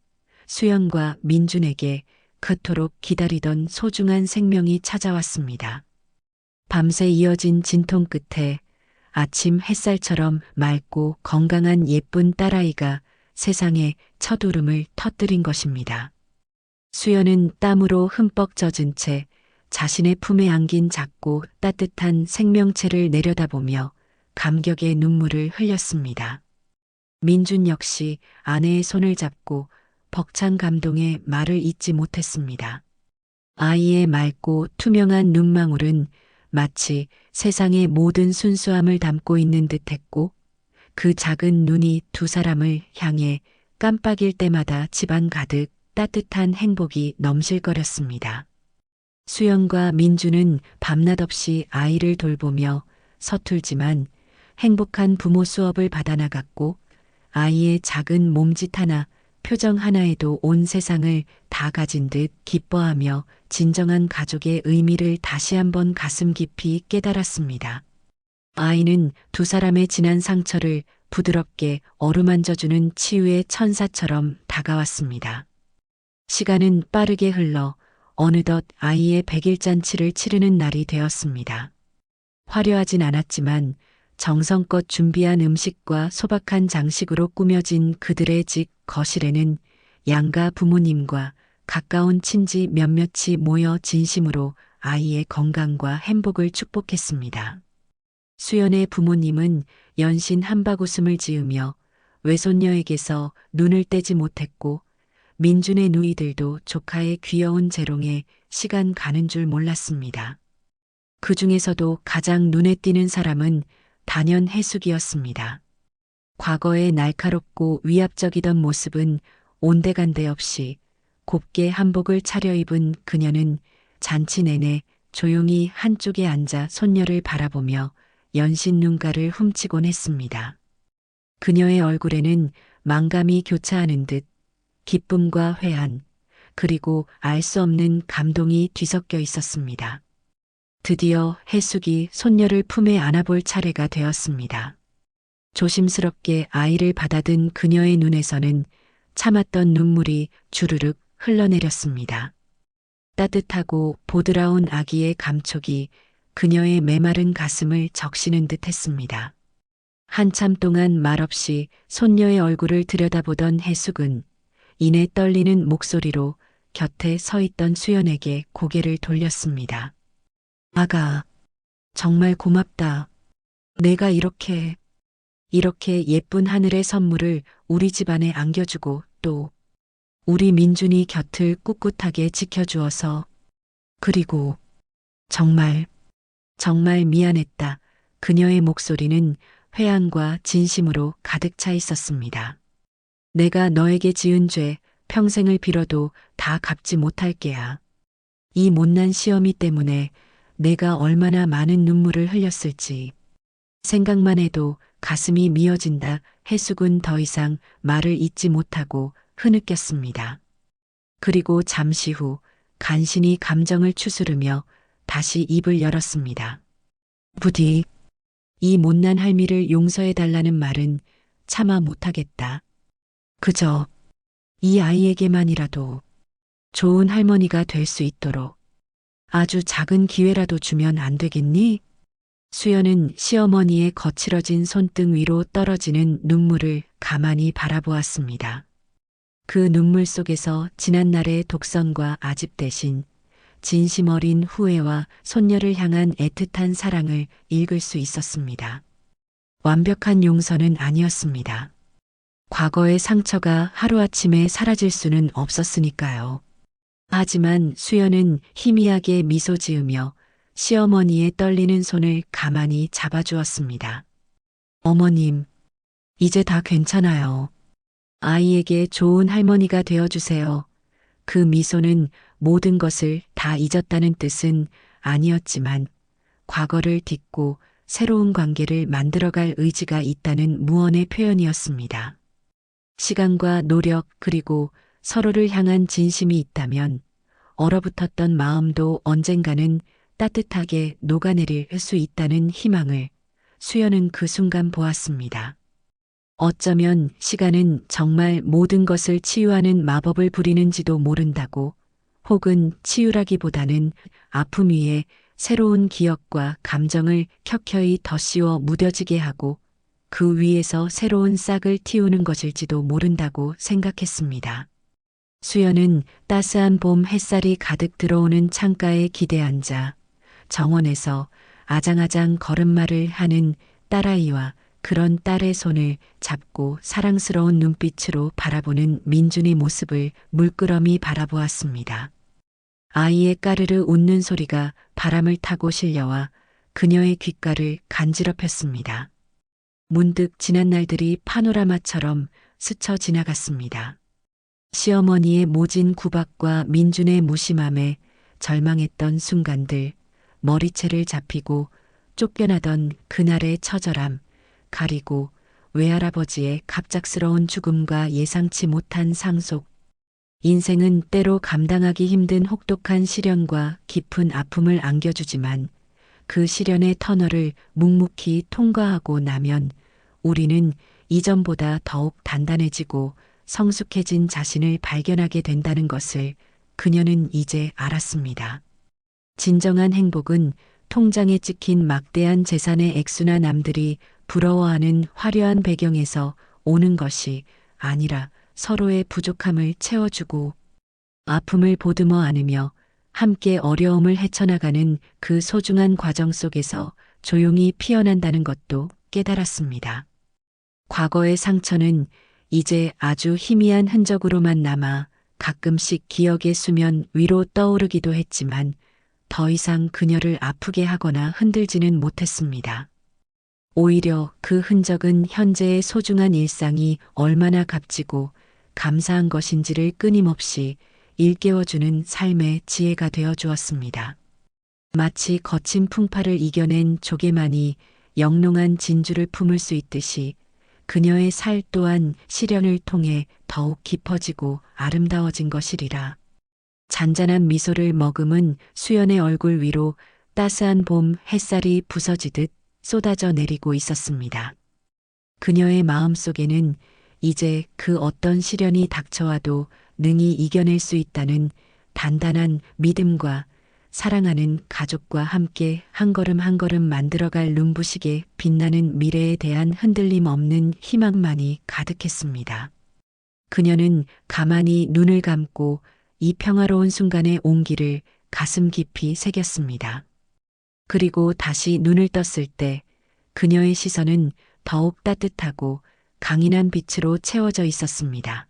수연과 민준에게 그토록 기다리던 소중한 생명이 찾아왔습니다. 밤새 이어진 진통 끝에 아침 햇살처럼 맑고 건강한 예쁜 딸아이가 세상에 첫 울음을 터뜨린 것입니다. 수연은 땀으로 흠뻑 젖은 채 자신의 품에 안긴 작고 따뜻한 생명체를 내려다보며 감격의 눈물을 흘렸습니다. 민준 역시 아내의 손을 잡고 벅찬 감동의 말을 잇지 못했습니다. 아이의 맑고 투명한 눈망울은 마치 세상의 모든 순수함을 담고 있는 듯했고 그 작은 눈이 두 사람을 향해 깜빡일 때마다 집안 가득 따뜻한 행복이 넘실거렸습니다. 수연과 민주는 밤낮 없이 아이를 돌보며 서툴지만 행복한 부모 수업을 받아나갔고 아이의 작은 몸짓 하나, 표정 하나에도 온 세상을 다 가진 듯 기뻐하며 진정한 가족의 의미를 다시 한번 가슴 깊이 깨달았습니다. 아이는 두 사람의 지난 상처를 부드럽게 어루만져주는 치유의 천사처럼 다가왔습니다. 시간은 빠르게 흘러 어느덧 아이의 100일 잔치를 치르는 날이 되었습니다. 화려하진 않았지만 정성껏 준비한 음식과 소박한 장식으로 꾸며진 그들의 집 거실에는 양가 부모님과 가까운 친지 몇몇이 모여 진심으로 아이의 건강과 행복을 축복했습니다. 수연의 부모님은 연신 한박웃음을 지으며 외손녀에게서 눈을 떼지 못했고 민준의 누이들도 조카의 귀여운 재롱에 시간 가는 줄 몰랐습니다. 그 중에서도 가장 눈에 띄는 사람은 단연 해숙이었습니다. 과거의 날카롭고 위압적이던 모습은 온데간데 없이 곱게 한복을 차려입은 그녀는 잔치 내내 조용히 한쪽에 앉아 손녀를 바라보며 연신 눈가를 훔치곤 했습니다. 그녀의 얼굴에는 망감이 교차하는 듯 기쁨과 회한, 그리고 알 수 없는 감동이 뒤섞여 있었습니다. 드디어 해숙이 손녀를 품에 안아볼 차례가 되었습니다. 조심스럽게 아이를 받아든 그녀의 눈에서는 참았던 눈물이 주르륵 흘러내렸습니다. 따뜻하고 보드라운 아기의 감촉이 그녀의 메마른 가슴을 적시는 듯 했습니다. 한참 동안 말없이 손녀의 얼굴을 들여다보던 해숙은 이내 떨리는 목소리로 곁에 서 있던 수연에게 고개를 돌렸습니다. 아가, 정말 고맙다. 내가 이렇게 예쁜 하늘의 선물을 우리 집안에 안겨주고 또 우리 민준이 곁을 꿋꿋하게 지켜주어서 그리고 정말 미안했다. 그녀의 목소리는 회한과 진심으로 가득 차 있었습니다. 내가 너에게 지은 죄 평생을 빌어도 다 갚지 못할 게야. 이 못난 시어미 때문에 내가 얼마나 많은 눈물을 흘렸을지 생각만 해도 가슴이 미어진다. 해숙은 더 이상 말을 잇지 못하고 흐느꼈습니다. 그리고 잠시 후 간신히 감정을 추스르며 다시 입을 열었습니다. 부디 이 못난 할미를 용서해달라는 말은 차마 못하겠다. 그저 이 아이에게만이라도 좋은 할머니가 될 수 있도록 아주 작은 기회라도 주면 안 되겠니? 수연은 시어머니의 거칠어진 손등 위로 떨어지는 눈물을 가만히 바라보았습니다. 그 눈물 속에서 지난날의 독선과 아집 대신 진심 어린 후회와 손녀를 향한 애틋한 사랑을 읽을 수 있었습니다. 완벽한 용서는 아니었습니다. 과거의 상처가 하루아침에 사라질 수는 없었으니까요. 하지만 수연은 희미하게 미소 지으며 시어머니의 떨리는 손을 가만히 잡아주었습니다. 어머님, 이제 다 괜찮아요. 아이에게 좋은 할머니가 되어주세요. 그 미소는 모든 것을 다 잊었다는 뜻은 아니었지만 과거를 딛고 새로운 관계를 만들어갈 의지가 있다는 무언의 표현이었습니다. 시간과 노력 그리고 서로를 향한 진심이 있다면 얼어붙었던 마음도 언젠가는 따뜻하게 녹아내릴 수 있다는 희망을 수연은 그 순간 보았습니다. 어쩌면 시간은 정말 모든 것을 치유하는 마법을 부리는지도 모른다고, 혹은 치유라기보다는 아픔 위에 새로운 기억과 감정을 켜켜이 덧씌워 무뎌지게 하고 그 위에서 새로운 싹을 틔우는 것일지도 모른다고 생각했습니다. 수연은 따스한 봄 햇살이 가득 들어오는 창가에 기대 앉아 정원에서 아장아장 걸음마를 하는 딸아이와 그런 딸의 손을 잡고 사랑스러운 눈빛으로 바라보는 민준의 모습을 물끄러미 바라보았습니다. 아이의 까르르 웃는 소리가 바람을 타고 실려와 그녀의 귓가를 간지럽혔습니다. 문득 지난 날들이 파노라마처럼 스쳐 지나갔습니다. 시어머니의 모진 구박과 민준의 무심함에 절망했던 순간들, 머리채를 잡히고 쫓겨나던 그날의 처절함, 가리고 외할아버지의 갑작스러운 죽음과 예상치 못한 상속. 인생은 때로 감당하기 힘든 혹독한 시련과 깊은 아픔을 안겨주지만 그 시련의 터널을 묵묵히 통과하고 나면 우리는 이전보다 더욱 단단해지고 성숙해진 자신을 발견하게 된다는 것을 그녀는 이제 알았습니다. 진정한 행복은 통장에 찍힌 막대한 재산의 액수나 남들이 부러워하는 화려한 배경에서 오는 것이 아니라 서로의 부족함을 채워주고 아픔을 보듬어 안으며 함께 어려움을 헤쳐나가는 그 소중한 과정 속에서 조용히 피어난다는 것도 깨달았습니다. 과거의 상처는 이제 아주 희미한 흔적으로만 남아 가끔씩 기억의 수면 위로 떠오르기도 했지만 더 이상 그녀를 아프게 하거나 흔들지는 못했습니다. 오히려 그 흔적은 현재의 소중한 일상이 얼마나 값지고 감사한 것인지를 끊임없이 일깨워주는 삶의 지혜가 되어 주었습니다. 마치 거친 풍파를 이겨낸 조개만이 영롱한 진주를 품을 수 있듯이 그녀의 살 또한 시련을 통해 더욱 깊어지고 아름다워진 것이리라. 잔잔한 미소를 머금은 수연의 얼굴 위로 따스한 봄 햇살이 부서지듯 쏟아져 내리고 있었습니다. 그녀의 마음속에는 이제 그 어떤 시련이 닥쳐와도 능히 이겨낼 수 있다는 단단한 믿음과 사랑하는 가족과 함께 한 걸음 한 걸음 만들어갈 눈부시게 빛나는 미래에 대한 흔들림 없는 희망만이 가득했습니다. 그녀는 가만히 눈을 감고 이 평화로운 순간의 온기를 가슴 깊이 새겼습니다. 그리고 다시 눈을 떴을 때 그녀의 시선은 더욱 따뜻하고 강인한 빛으로 채워져 있었습니다.